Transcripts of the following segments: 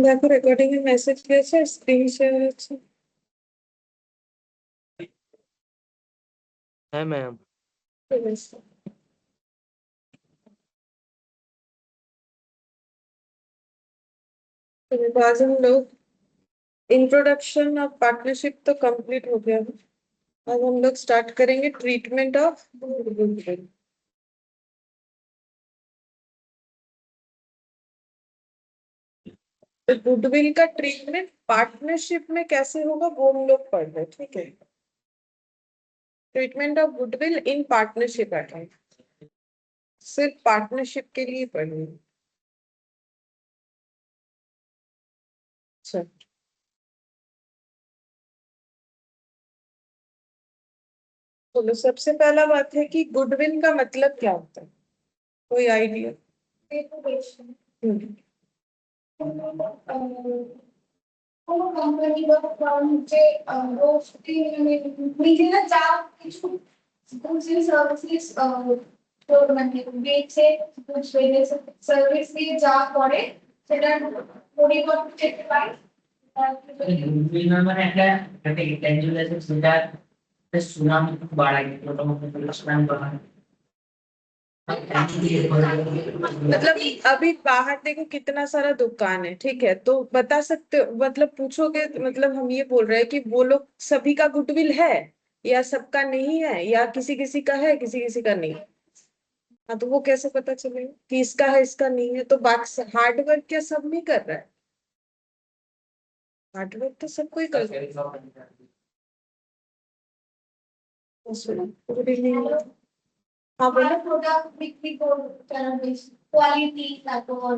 দেখো রেকর্ডিং এ মেসেজ গেছে, screen share আছে। है मैम। ঠিক আছে। तो आज हम लोग इंट्रोडक्शन ऑफ पार्टनरशिप तो कंप्लीट हो गया है। अब हम लोग स्टार्ट करेंगे ट्रीटमेंट ऑफ गुडविल। तो गुडविल का ट्रीटमेंट पार्टनरशिप में कैसे होगा वो हम लोग पढ़ रहे हैं, ठीक है। Treatment of goodwill in partnership account, सिर्फ पार्टनरशिप के लिए पढ़ेंगे। अच्छा, तो सबसे पहला बात है कि गुडविल का मतलब क्या होता है, कोई आइडिया? কোনো কোম্পানি বা ফার্মে রোজই মানে নিজেরা যা কিছু গুডস এন্ড সার্ভিসেস তো মানে বেচে গুডস সার্ভিস দিয়ে যা করে সেটা পরিবর্তে যেতে পারে। মানে একটা ইন্টেনজিবল অ্যাসেট যেটা সুনাম বাড়ায়, মোটামুটি সুনাম বাড়ায়। मतलब अभी बाहर देखो कितना सारा दुकान है, ठीक है, तो बता सकते हो, मतलब पूछोगे, मतलब हम ये बोल रहे हैं कि वो लोग सभी का गुडविल है या सबका नहीं है, या किसी किसी का है किसी किसी का नहीं। हाँ, तो वो कैसे पता चलेगा कि इसका है इसका नहीं है? तो बाकी हार्डवर्क क्या सब नहीं कर रहा है? हार्डवर्क तो सब कोई कर रहा है। हाँ बोलो। প্রোডাক্ট বিক্রি করতে কোয়ালিটি তারপর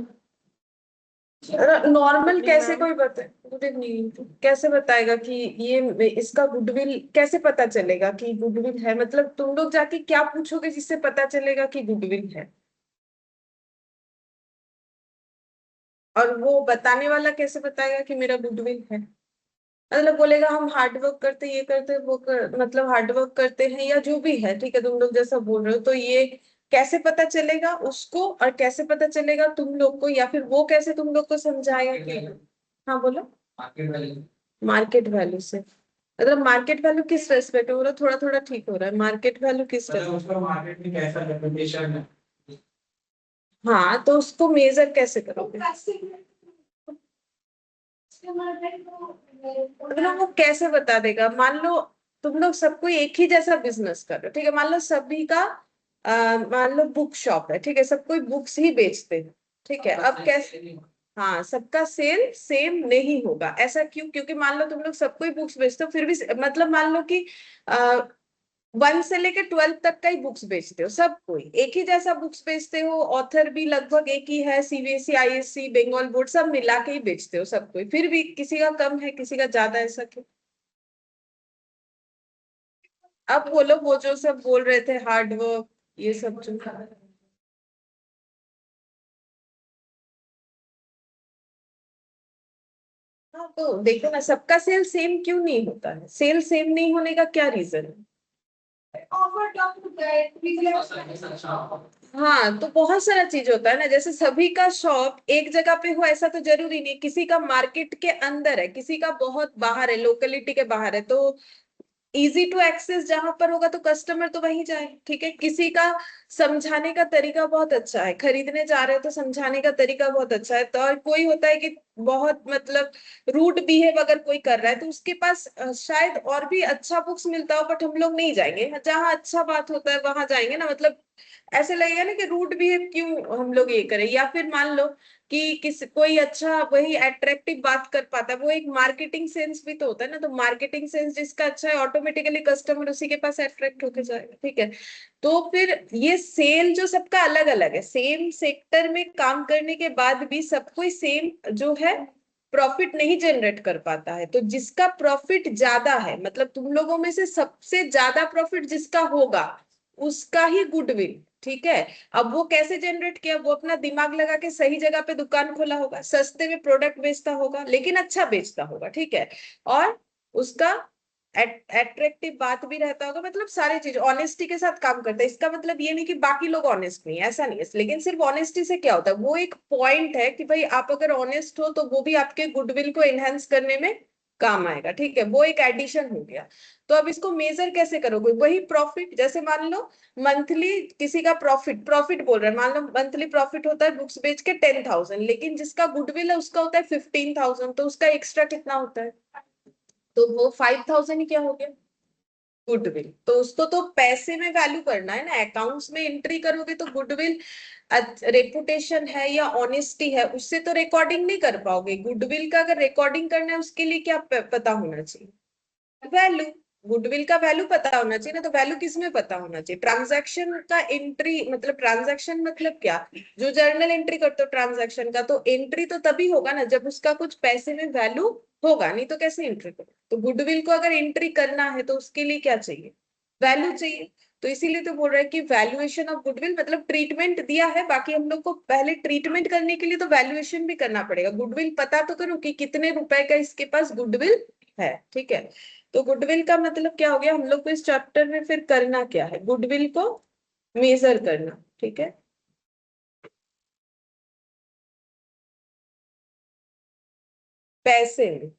नॉर्मल नहीं कैसे मैम। कोई बता, गुड इवनिंग, कैसे बताएगा कि ये इसका गुडविल कैसे पता चलेगा कि गुडविल है? मतलब तुम लोग जाके क्या पूछोगे जिससे पता चलेगा कि गुडविल है? और वो बताने वाला कैसे बताएगा कि मेरा गुडविल है? मतलब बोलेगा हम हार्डवर्क करते, ये करते, मतलब हार्डवर्क करते हैं या जो भी है, ठीक है, तुम लोग जैसा बोल रहे हो, तो ये कैसे पता चलेगा उसको, और कैसे पता चलेगा तुम लोग को, या फिर वो कैसे तुम लोग को समझाएगा कि? हाँ बोलो। मार्केट वैल्यू से, मतलब मार्केट वैल्यू किस रेस्पेक्ट में? बोलो, थोड़ा थोड़ा ठीक हो रहा है। मार्केट वैल्यू किस रेस्पेक्ट? मार्केट में कैसा रेपुटेशन है। हाँ, तो उसको मेजर कैसे करोगे? मतलब वो कैसे बता देगा? मान लो तुम लोग सब कोई एक ही जैसा बिजनेस कर रहे हो, ठीक है, मान लो सभी का मान लो बुक शॉप है, ठीक है, सब कोई बुक्स ही बेचते हैं, ठीक है, अब कैसे? हाँ, सबका सेल सेम नहीं होगा। ऐसा क्यों? क्योंकि मान लो तुम लोग सब कोई बुक्स बेचते हो, फिर भी मतलब मान लो कि 1 से लेकर 12 तक का ही बुक्स बेचते हो, सब कोई एक ही जैसा बुक्स बेचते हो, ऑथर भी लगभग एक ही है, सीबीएसई आईएससी बंगाल बोर्ड सब मिला के ही बेचते हो सब कोई, फिर भी किसी का कम है किसी का ज्यादा, ऐसा क्यों? अब बोलो, वो जो सब बोल रहे थे हार्ड वर्क, ये सब जो, हाँ, तो देखो ना, सबका सेल सेम क्यों नहीं होता है? सेल सेम नहीं होने का क्या रीजन है? ऑफर कम होता है, रिजनेबल। हाँ, तो बहुत सारा चीज होता है ना, जैसे सभी का शॉप एक जगह पे हो ऐसा तो जरूरी नहीं, किसी का मार्केट के अंदर है, किसी का बहुत बाहर है, लोकेलिटी के बाहर है, तो इजी टू एक्सेस जहां पर होगा तो कस्टमर तो वहीं जाए, ठीक है। किसी का समझाने का तरीका बहुत अच्छा है, खरीदने जा रहे हो तो समझाने का तरीका बहुत अच्छा है, तो और कोई होता है कि बहुत मतलब रूड बिहेव अगर कोई कर रहा है तो उसके पास शायद और भी अच्छा बुक्स मिलता हो, बट हम लोग नहीं जाएंगे, जहां अच्छा बात होता है वहां जाएंगे ना, मतलब ऐसे लगेगा ना कि रूड बिहेव क्यों हम लोग ये करें। या फिर मान लो कि किस कोई अच्छा वही अट्रैक्टिव बात कर पाता है, वो एक मार्केटिंग सेंस भी तो होता है ना, तो मार्केटिंग सेंस जिसका अच्छा है ऑटोमेटिकली कस्टमर उसी के पास अट्रैक्ट होकर जाएगा, ठीक है। तो फिर ये सेल जो सबका अलग अलग है, सेम सेक्टर में काम करने के बाद भी सब कोई सेम जो है प्रॉफिट नहीं जनरेट कर पाता है, तो जिसका प्रॉफिट ज्यादा है, मतलब तुम लोगों में से सबसे ज्यादा प्रॉफिट जिसका होगा उसका ही गुडविल, ठीक है। अब वो कैसे जनरेट किया? वो अपना दिमाग लगा के सही जगह पे दुकान खोला होगा, सस्ते में प्रोडक्ट बेचता होगा, लेकिन अच्छा बेचता होगा, ठीक है, और उसका एट्रैक्टिव बात भी रहता होगा, मतलब सारी चीज ऑनेस्टी के साथ काम करता है। इसका मतलब ये नहीं कि बाकी लोग ऑनेस्ट नहीं है, ऐसा नहीं है, लेकिन सिर्फ ऑनेस्टी से क्या होता है, वो एक पॉइंट है कि भाई आप अगर ऑनेस्ट हो तो वो भी आपके गुडविल को एनहेंस करने में काम आएगा, ठीक है, वो एक एडिशन हो गया। तो अब इसको मेजर कैसे करोगे, वही प्रॉफिट, जैसे मान लो मंथली किसी का प्रॉफिट प्रॉफिट बोल रहा है, मान लो मंथली प्रॉफिट होता है बुक्स बेच के 10,000, लेकिन जिसका गुडविल है उसका होता है 15,000, तो उसका एक्स्ट्रा कितना होता है, तो वो 5,000 ही क्या हो गया, गुडविल। तो उसको तो पैसे में वैल्यू करना है ना, अकाउंट्स में एंट्री करोगे तो गुडविल रेपुटेशन है या ऑनेस्टी है उससे तो रिकॉर्डिंग नहीं कर पाओगे। गुडविल का अगर रिकॉर्डिंग करना है उसके लिए क्या पता होना चाहिए, वैल्यू। गुडविल का वैल्यू पता होना चाहिए ना, तो वैल्यू किस में पता होना चाहिए, ट्रांजैक्शन का एंट्री, मतलब ट्रांजैक्शन मतलब क्या, जो जर्नल एंट्री करते हो ट्रांजैक्शन का, तो एंट्री तो तभी होगा ना जब उसका कुछ पैसे में वैल्यू होगा, नहीं तो कैसे एंट्री करो। तो गुडविल को अगर एंट्री करना है तो उसके लिए क्या चाहिए, वैल्यू चाहिए। तो इसीलिए तो बोल रहा है कि वैल्यूएशन ऑफ गुडविल, मतलब ट्रीटमेंट दिया है, बाकी हम लोग को पहले ट्रीटमेंट करने के लिए तो वैल्यूएशन भी करना पड़ेगा। गुडविल पता तो करो कि कितने रुपए का इसके पास गुडविल है, ठीक है। तो गुडविल का मतलब क्या हो गया, हम लोग को इस चैप्टर में फिर करना क्या है, गुडविल को मेजर करना, ठीक है। पैसे में,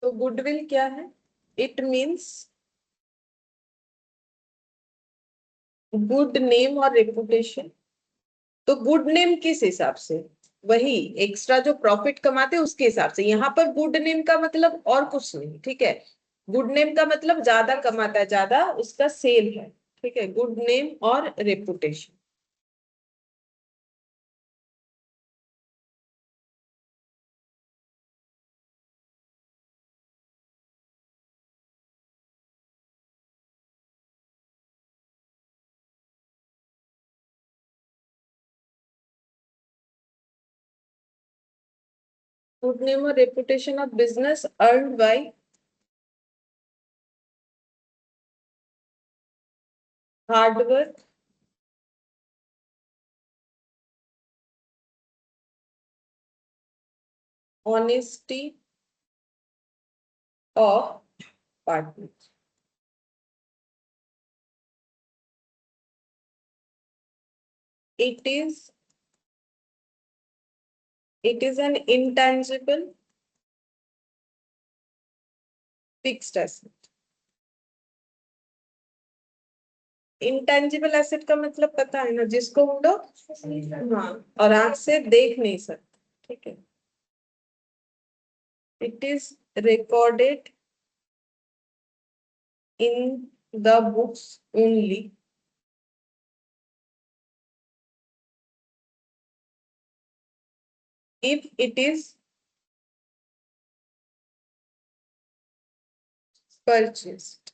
तो गुडविल क्या है, इट मीन्स गुड नेम और रेपुटेशन। तो गुड नेम किस हिसाब से, वही एक्स्ट्रा जो प्रॉफिट कमाते हैं उसके हिसाब से, यहाँ पर गुड नेम का मतलब और कुछ नहीं, ठीक है। गुड नेम का मतलब ज्यादा कमाता है, ज्यादा उसका सेल है, ठीक है, गुड नेम और रेपुटेशन। गुड नेम और reputation of business earned by hard work, honesty of partners. It is an intangible fixed asset. Intangible asset का मतलब पता है ना, जिसको हम लोग हाँ और आंख से देख नहीं सकते, ठीक है। It is recorded in the books only if it is purchased,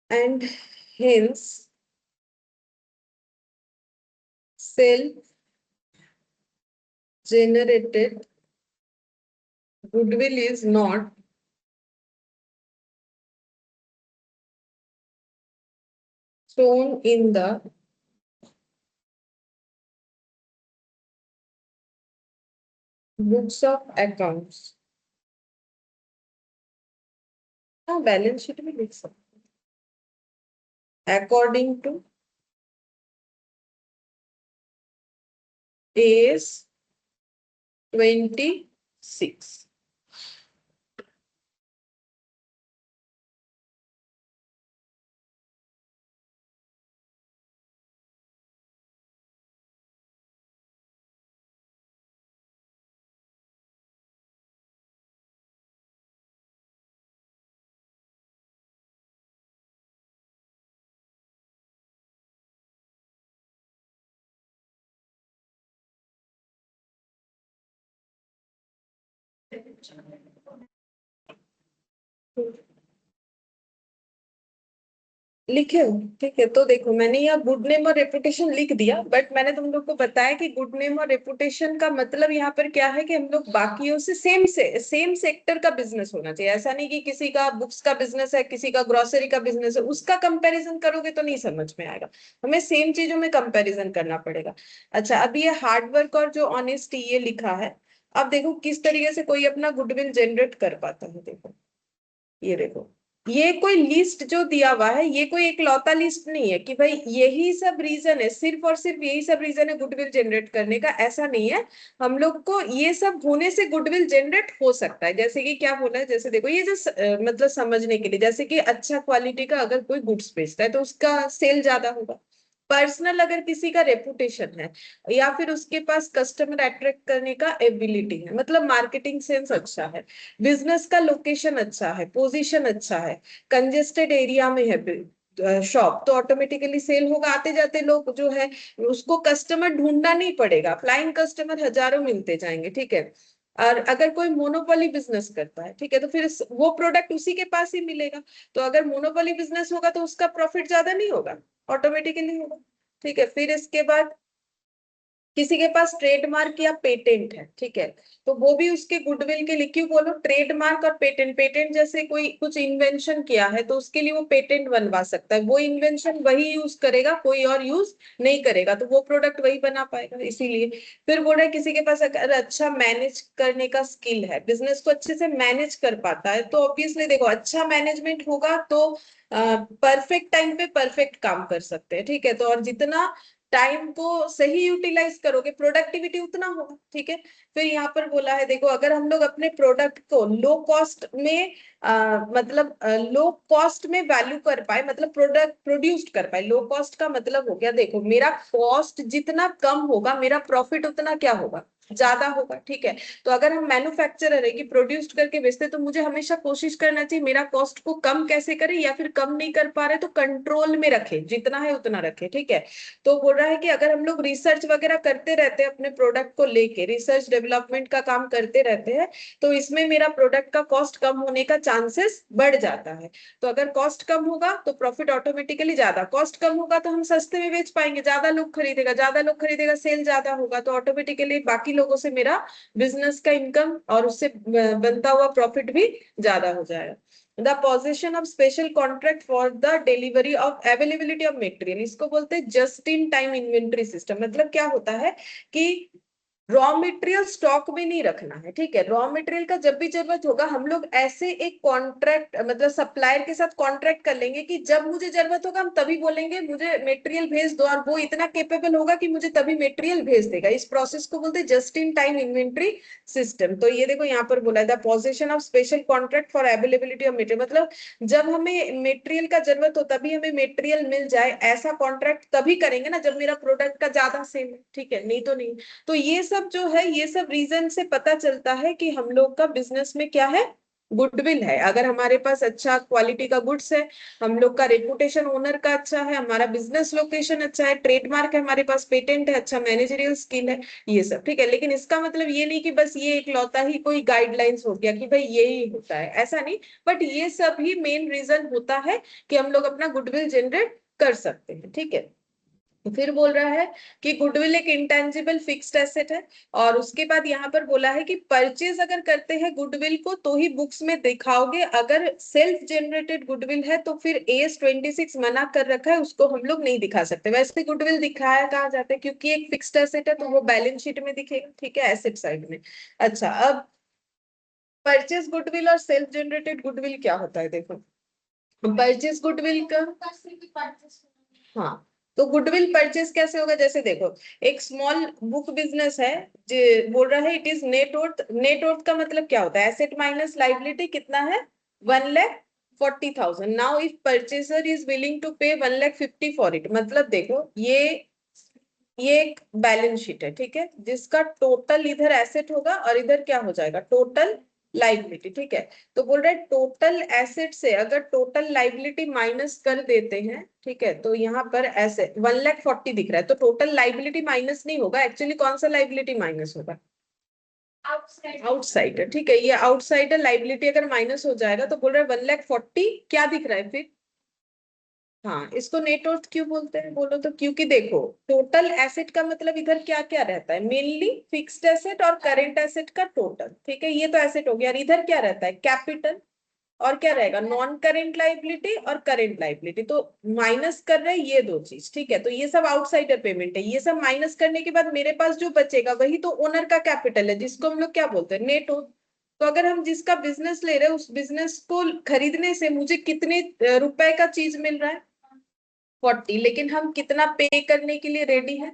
and hence self generated goodwill is not shown in the books of accounts। हाँ बैलेंस शीट में लिख सकते अकॉर्डिंग टू AS 26। लिखे हो, ठीक है। तो देखो मैंने यहाँ गुड नेम और रेपुटेशन लिख दिया, बट मैंने तुम लोग को बताया कि गुड नेम और रेपुटेशन का मतलब यहाँ पर क्या है कि हम लोग बाकियों से सेम सेक्टर का बिजनेस होना चाहिए। ऐसा नहीं कि किसी का बुक्स का बिजनेस है, किसी का ग्रोसरी का बिजनेस है, उसका कंपैरिजन करोगे तो नहीं समझ में आएगा। हमें सेम चीजों में कंपैरिजन करना पड़ेगा। अच्छा, अब ये हार्डवर्क और जो ऑनेस्टी ये लिखा है। अब देखो किस तरीके से कोई अपना गुडविल जनरेट कर पाता है। देखो ये देखो, ये कोई लिस्ट जो दिया हुआ है, ये कोई एक लौता लिस्ट नहीं है कि भाई यही सब रीजन है, सिर्फ और सिर्फ यही सब रीजन है गुडविल जनरेट करने का, ऐसा नहीं है। हम लोग को ये सब होने से गुडविल जनरेट हो सकता है। जैसे कि क्या बोला है, जैसे देखो ये जो मतलब समझने के लिए, जैसे कि अच्छा क्वालिटी का अगर कोई गुड्स बेचता है तो उसका सेल ज्यादा होगा। पर्सनल अगर किसी का रेपुटेशन है, या फिर उसके पास कस्टमर अट्रैक्ट करने का एबिलिटी है, मतलब मार्केटिंग सेंस अच्छा है, बिजनेस का लोकेशन अच्छा है, पोजीशन अच्छा है, कंजेस्टेड एरिया में है शॉप, तो ऑटोमेटिकली सेल होगा। आते जाते लोग जो है, उसको कस्टमर ढूंढना नहीं पड़ेगा, फ्लाइंग कस्टमर हजारों मिलते जाएंगे, ठीक है। और अगर कोई मोनोपोली बिजनेस करता है, ठीक है, तो फिर वो प्रोडक्ट उसी के पास ही मिलेगा। तो अगर मोनोपोली बिजनेस होगा तो उसका प्रॉफिट ज्यादा नहीं होगा, ऑटोमेटिकली होगा, ठीक है। फिर इसके बाद किसी के पास ट्रेडमार्क या पेटेंट है, ठीक है, तो वो भी उसके गुडविल के लिए, क्यों बोलो, ट्रेडमार्क और पेटेंट, पेटेंट जैसे कोई कुछ इन्वेंशन किया है तो उसके लिए वो पेटेंट बनवा सकता है, वो इन्वेंशन वही यूज करेगा, कोई और यूज नहीं करेगा, तो वो प्रोडक्ट वही बना पाएगा, इसीलिए। फिर बोल रहे हैं किसी के पास अगर अच्छा मैनेज करने का स्किल है, बिजनेस को अच्छे से मैनेज कर पाता है, तो ऑब्वियसली देखो अच्छा मैनेजमेंट होगा तो परफेक्ट टाइम पे परफेक्ट काम कर सकते हैं, ठीक है। तो और जितना टाइम को सही यूटिलाइज करोगे, प्रोडक्टिविटी उतना होगा, ठीक है। फिर यहाँ पर बोला है, देखो अगर हम लोग अपने प्रोडक्ट को लो कॉस्ट में मतलब लो कॉस्ट में वैल्यू कर पाए, मतलब प्रोडक्ट प्रोड्यूस्ड कर पाए, लो कॉस्ट का मतलब हो गया, देखो मेरा कॉस्ट जितना कम होगा मेरा प्रॉफिट उतना क्या होगा, ज्यादा होगा, ठीक है। तो अगर हम मैन्युफैक्चरर है कि प्रोड्यूस्ड करके बेचते, तो मुझे हमेशा कोशिश करना चाहिए मेरा कॉस्ट को कम कैसे करें, या फिर कम नहीं कर पा रहे तो कंट्रोल में रखे, जितना है उतना रखे, ठीक है। तो बोल रहा है कि अगर हम लोग रिसर्च वगैरह करते रहते हैं अपने प्रोडक्ट को लेके, रिसर्च डेवलपमेंट का काम करते रहते हैं, तो इसमें मेरा प्रोडक्ट का कॉस्ट कम होने का चांसेस बढ़ जाता है। तो अगर कॉस्ट कम होगा तो प्रॉफिट ऑटोमेटिकली ज्यादा, कॉस्ट कम होगा तो हम सस्ते में बेच पाएंगे, ज्यादा लोग खरीदेगा, ज्यादा लोग खरीदेगा, सेल ज्यादा होगा, तो ऑटोमेटिकली बाकी लोगों से मेरा बिजनेस का इनकम और उससे बनता हुआ प्रॉफिट भी ज्यादा हो जाएगा। The position of special contract for the delivery of availability of material, इसको बोलते हैं just in time inventory system. मतलब क्या होता है कि रॉ मटेरियल स्टॉक में नहीं रखना है, ठीक है। रॉ मटेरियल का जब भी जरूरत होगा हम लोग ऐसे एक कॉन्ट्रैक्ट मतलब सप्लायर के साथ कॉन्ट्रैक्ट कर लेंगे कि जब मुझे जरूरत होगा हम तभी बोलेंगे मुझे मटेरियल भेज दो, और वो इतना केपेबल होगा कि मुझे तभी मटेरियल भेज देगा। इस प्रोसेस को बोलते हैं just in time inventory system. तो ये देखो यहाँ पर बोला है the position of special contract for availability of material, मतलब जब हमें मटेरियल का जरूरत हो तभी हमें मटेरियल मिल जाए, ऐसा कॉन्ट्रैक्ट तभी करेंगे ना जब मेरा प्रोडक्ट का ज्यादा सेल है, ठीक है, नहीं तो नहीं। तो ये सब जो है, ये सब रीजन से पता चलता है कि हम लोग का बिजनेस में क्या है, गुडविल है। अगर हमारे पास अच्छा क्वालिटी का गुड्स है, हम लोग का रेपुटेशन ओनर का अच्छा है, हमारा बिजनेस लोकेशन अच्छा है, ट्रेडमार्क है हमारे पास, पेटेंट है, अच्छा मैनेजरियल स्किल है, ये सब, ठीक है। लेकिन इसका मतलब ये नहीं कि बस ये एक लौता ही कोई गाइडलाइंस हो गया कि भाई यही होता है, ऐसा नहीं। बट ये सब ही मेन रीजन होता है कि हम लोग अपना गुडविल जनरेट कर सकते हैं, ठीक है। फिर बोल रहा है कि गुडविल एक इंटेंजिबल फिक्स्ड एसेट है। और उसके बाद यहाँ पर बोला है कि परचेज अगर करते हैं गुडविल को तो ही बुक्स में दिखाओगे, अगर सेल्फ जनरेटेड गुडविल है तो फिर AS 26 मना कर रखा है, उसको हम लोग नहीं दिखा सकते। वैसे गुडविल दिखाया कहा जाता है क्योंकि एक फिक्स्ड एसेट है तो वो बैलेंस शीट में दिखेगा, ठीक है, एसेट साइड में। अच्छा, अब परचेज गुडविल और सेल्फ जनरेटेड गुडविल क्या होता है, देखो परचेज गुडविल का, हाँ, तो गुडविल परचेस कैसे होगा, जैसे देखो एक स्मॉल बुक बिजनेस है, जो बोल रहा है it is net worth, net worth का मतलब क्या होता है, एसेट माइनस लाइबिलिटी कितना है, 1,40,000। Now if purchaser is willing to pay 1,50,000 for it, मतलब देखो ये एक बैलेंस शीट है, ठीक है, जिसका टोटल इधर एसेट होगा और इधर क्या हो जाएगा, टोटल लाइबिलिटी, ठीक है। तो बोल रहे टोटल एसेट से अगर टोटल लाइबिलिटी माइनस कर देते हैं, ठीक है, तो यहाँ पर एसेट 1,40,000 दिख रहा है, तो टोटल लाइबिलिटी माइनस नहीं होगा, एक्चुअली कौन सा लाइबिलिटी माइनस होगा, आउटसाइडर, ठीक है। ये आउटसाइडर लाइबिलिटी अगर माइनस हो जाएगा तो बोल रहे 1,40,000 क्या दिख रहा है फिर, हाँ, इसको नेट वर्थ क्यों बोलते हैं बोलो तो? क्योंकि देखो, टोटल एसेट का मतलब इधर क्या क्या रहता है, मेनली फिक्स्ड एसेट और करेंट एसेट का टोटल, ठीक है, ये तो एसेट हो गया। और इधर क्या रहता है, कैपिटल, और क्या रहेगा, नॉन करेंट लाइबिलिटी और करेंट लाइबिलिटी। तो माइनस कर रहे हैं ये दो चीज, ठीक है। तो ये सब आउटसाइडर पेमेंट है, ये सब माइनस करने के बाद मेरे पास जो बचेगा वही तो ओनर का कैपिटल है, जिसको हम लोग क्या बोलते हैं, नेट। तो अगर हम जिसका बिजनेस ले रहे हैं, उस बिजनेस को खरीदने से मुझे कितने रुपए का चीज मिल रहा है, 40, लेकिन हम कितना पे करने के लिए रेडी है,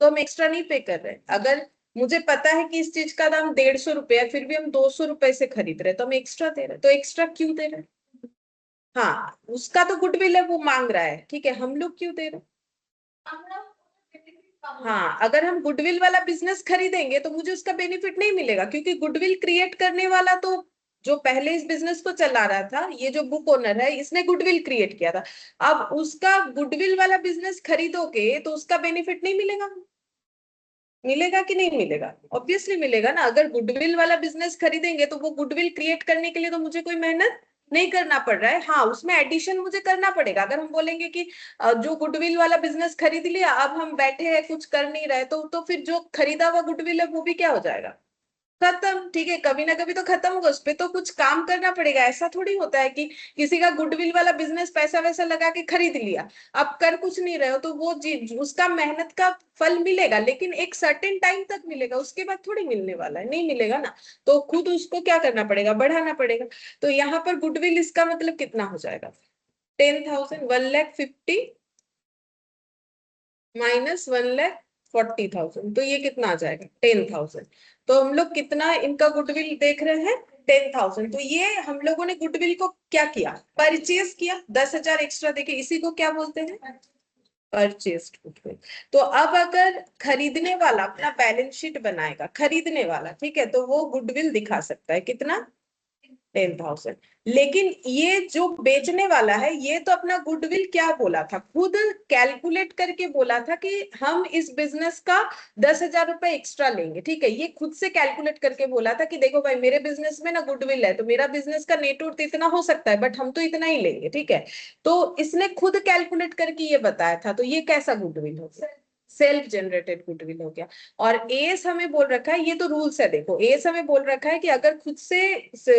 तो हम एक्स्ट्रा नहीं पे कर रहे हैं। अगर मुझे पता है कि इस चीज का दाम 150 रुपये है, फिर भी हम 200 रुपए से खरीद रहे हैं, तो हम एक्स्ट्रा दे रहे हैं। तो एक्स्ट्रा क्यों दे रहे हैं? हाँ, उसका तो गुडविल है, वो मांग रहा है, ठीक है, हम लोग क्यों दे रहे हैं? हाँ, अगर हम गुडविल वाला बिजनेस खरीदेंगे तो मुझे उसका बेनिफिट नहीं मिलेगा, क्योंकि गुडविल क्रिएट करने वाला तो जो पहले इस बिजनेस को चला रहा था, ये जो बुक ओनर है, इसने गुडविल क्रिएट किया था। अब उसका गुडविल वाला बिजनेस खरीदोगे तो उसका बेनिफिट नहीं मिलेगा, मिलेगा कि नहीं मिलेगा? ऑब्वियसली मिलेगा ना। अगर गुडविल वाला बिजनेस खरीदेंगे तो वो गुडविल क्रिएट करने के लिए तो मुझे कोई मेहनत नहीं करना पड़ रहा है। हाँ, उसमें एडिशन मुझे करना पड़ेगा। अगर हम बोलेंगे कि जो गुडविल वाला बिजनेस खरीद लिया, अब हम बैठे हैं कुछ कर नहीं रहे, तो फिर जो खरीदा हुआ गुडविल है वो भी क्या हो जाएगा, खत्म, ठीक है। कभी ना कभी तो खत्म होगा, उस पे तो कुछ काम करना पड़ेगा। ऐसा थोड़ी होता है कि किसी का गुडविल वाला बिजनेस पैसा वैसा लगा के खरीद लिया, अब कर कुछ नहीं रहे हो, तो वो उसका मेहनत का फल मिलेगा, लेकिन एक सर्टेन टाइम तक मिलेगा, उसके बाद थोड़ी मिलने वाला है, नहीं मिलेगा ना। तो खुद उसको क्या करना पड़ेगा, बढ़ाना पड़ेगा। तो यहाँ पर गुडविल इसका मतलब कितना हो जाएगा, 10,000, 1,50,000 माइनस 1,40,000, तो ये कितना आ जाएगा, 10,000। तो हम लोग कितना इनका गुडविल देख रहे हैं, 10,000। तो ये हम लोगों ने गुडविल को क्या किया, परचेज किया, 10,000 एक्स्ट्रा देके, इसी को क्या बोलते हैं, परचेस्ड गुडविल। तो अब अगर खरीदने वाला अपना बैलेंस शीट बनाएगा, खरीदने वाला, ठीक है, तो वो गुडविल दिखा सकता है कितना, 10,000। लेकिन ये जो बेचने वाला है, ये तो अपना गुडविल क्या बोला था, खुद कैलकुलेट करके बोला था कि हम इस बिजनेस का 10,000 रुपए एक्स्ट्रा लेंगे, ठीक है। ये खुद से कैलकुलेट करके बोला था कि देखो भाई, मेरे बिजनेस में ना गुडविल है, तो मेरा बिजनेस का नेटवर्थ इतना हो सकता है, बट हम तो इतना ही लेंगे, ठीक है। तो इसने खुद कैलकुलेट करके ये बताया था, तो ये कैसा गुडविल हो गया, सेल्फ जनरेटेड गुडविल हो गया। और एएस हमें बोल रखा है, ये तो रूल्स है, देखो एएस हमें बोल रखा है कि अगर खुद से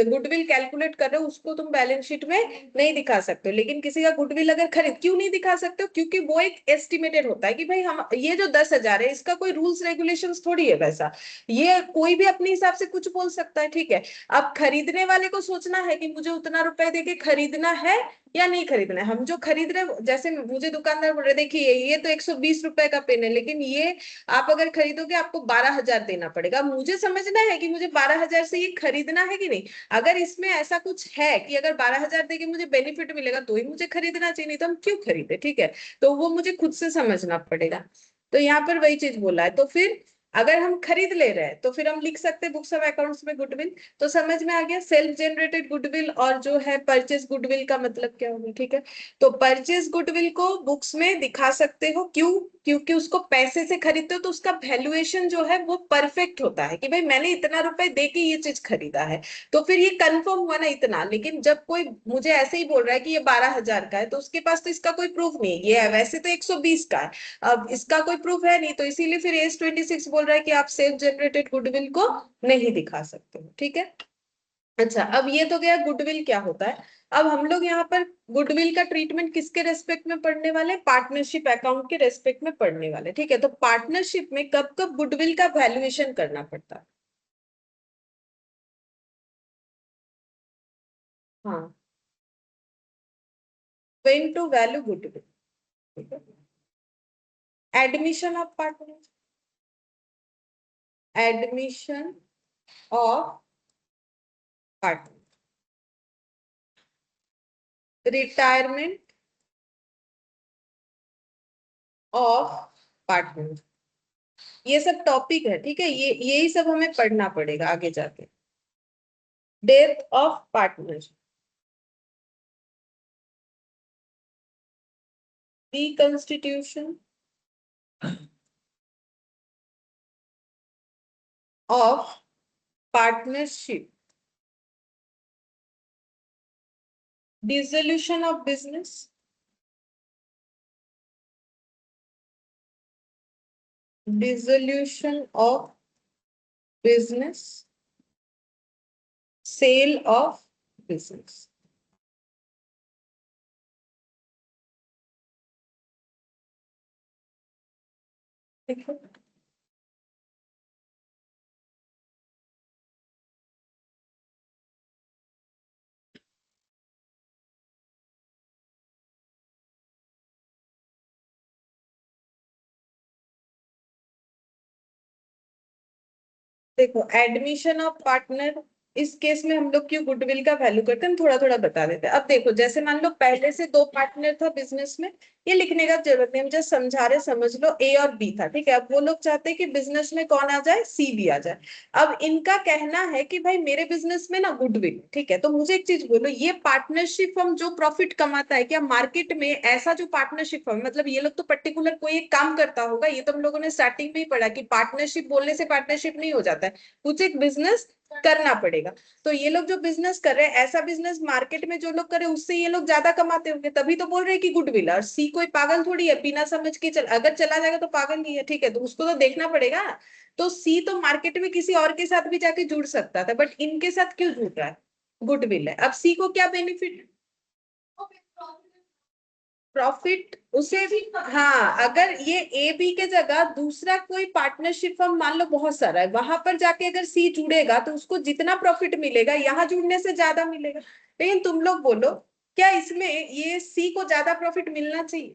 गुडविल कैलकुलेट कर रहे हो, उसको तुम बैलेंस शीट में नहीं दिखा सकते हो। लेकिन किसी का गुडविल अगर खरीद, क्यों नहीं दिखा सकते हो, क्योंकि वो एक एस्टिमेटेड होता है कि भाई हम ये जो 10,000 है, इसका कोई रूल्स रेगुलेशंस थोड़ी है वैसा, ये कोई भी अपने हिसाब से कुछ बोल सकता है, ठीक है। अब खरीदने वाले को सोचना है कि मुझे उतना रुपए देके खरीदना है या नहीं खरीदना है। हम जो खरीद रहे, जैसे मुझे दुकानदार बोल रहे, देखिए ये तो 120 रुपए का पेन है, लेकिन ये आप अगर खरीदोगे आपको 12,000 देना पड़ेगा। मुझे समझना है कि मुझे 12,000 से ये खरीदना है कि नहीं। अगर इसमें ऐसा कुछ है कि अगर 12,000 देके मुझे बेनिफिट मिलेगा तो ही मुझे खरीदना चाहिए, नहीं तो हम क्यों खरीदे, ठीक है। तो वो मुझे खुद से समझना पड़ेगा। तो यहाँ पर वही चीज बोला है। तो फिर अगर हम खरीद ले रहे हैं तो फिर हम लिख सकते हैं बुक्स ऑफ अकाउंट्स में गुडविल। तो समझ में आ गया सेल्फ जनरेटेड गुडविल और जो है परचेज गुडविल का मतलब क्या होगा, ठीक है। तो परचेज गुडविल को बुक्स में दिखा सकते हो, क्यों, क्योंकि उसको पैसे से खरीदते हो तो उसका वैल्यूएशन जो है वो परफेक्ट होता है कि भाई मैंने इतना रुपए दे के ये चीज खरीदा है, तो फिर ये कंफर्म हुआ ना इतना। लेकिन जब कोई मुझे ऐसे ही बोल रहा है कि ये 12,000 का है, तो उसके पास तो इसका कोई प्रूफ नहीं है, ये वैसे तो 120 का है, अब इसका कोई प्रूफ है नहीं, तो इसीलिए फिर एस 26 बोल रहा है कि आप सेल्फ जनरेटेड गुडविल को नहीं दिखा सकते हो, ठीक है। अच्छा, अब ये तो गया गुडविल क्या होता है। अब हम लोग यहाँ पर गुडविल का ट्रीटमेंट किसके रेस्पेक्ट में पढ़ने वाले, पार्टनरशिप अकाउंट के रेस्पेक्ट में पढ़ने वाले, ठीक है। तो पार्टनरशिप में कब कब गुडविल का वैल्यूएशन करना पड़ता है, हाँ, व्हेन टू वैल्यू गुडविल, ठीक है। Admission of partner, admission of partner, retirement of partner, ये सब टॉपिक है, ठीक है। ये यही सब हमें पढ़ना पड़ेगा आगे जाके। Death of partner, reconstitution of partnership, dissolution of business, dissolution of business, sale of business. देखो देखो एडमिशन ऑफ पार्टनर, इस केस में हम लोग क्यों गुडविल का वैल्यू करते हैं, हम थोड़ा थोड़ा बता देते हैं। अब देखो जैसे मान लो पहले से दो पार्टनर था बिजनेस में, ये लिखने का जरूरत नहीं, हम जस्ट समझा रहे, समझ लो ए और बी था, ठीक है। अब वो लोग चाहते हैं कि बिजनेस में कौन आ जाए, सी भी आ जाए। अब इनका कहना है कि भाई मेरे बिजनेस में ना गुडविल, ठीक है। तो मुझे एक चीज बोलो, ये पार्टनरशिप फर्म जो प्रॉफिट कमाता है, क्या मार्केट में ऐसा जो पार्टनरशिप फर्म, मतलब ये लोग तो पर्टिकुलर कोई एक काम करता होगा, ये तो हम लोगों ने स्टार्टिंग में ही पढ़ा कि पार्टनरशिप बोलने से पार्टनरशिप नहीं हो जाता है, कुछ एक बिजनेस करना पड़ेगा। तो ये लोग जो बिजनेस कर रहे हैं, ऐसा बिजनेस मार्केट में जो लोग कर रहे हैं उससे ये लोग ज्यादा कमाते होंगे, तभी तो बोल रहे हैं कि गुडविल। और सी कोई पागल थोड़ी है, बिना समझ के चल, अगर चला जाएगा तो पागल ही है, ठीक है, तो उसको तो देखना पड़ेगा। तो सी तो मार्केट में किसी और के साथ भी जाके जुड़ सकता था, बट इनके साथ क्यों जुड़ रहा है, गुडविल है। अब सी को क्या बेनिफिट, प्रॉफिट उसे भी, हाँ अगर ये ए बी के जगह दूसरा कोई पार्टनरशिप फर्म मान लो बहुत सारा है, वहां पर जाके अगर सी जुड़ेगा तो उसको जितना प्रॉफिट मिलेगा यहाँ जुड़ने से ज्यादा मिलेगा। लेकिन तुम लोग बोलो, क्या इसमें ये सी को ज्यादा प्रॉफिट मिलना चाहिए,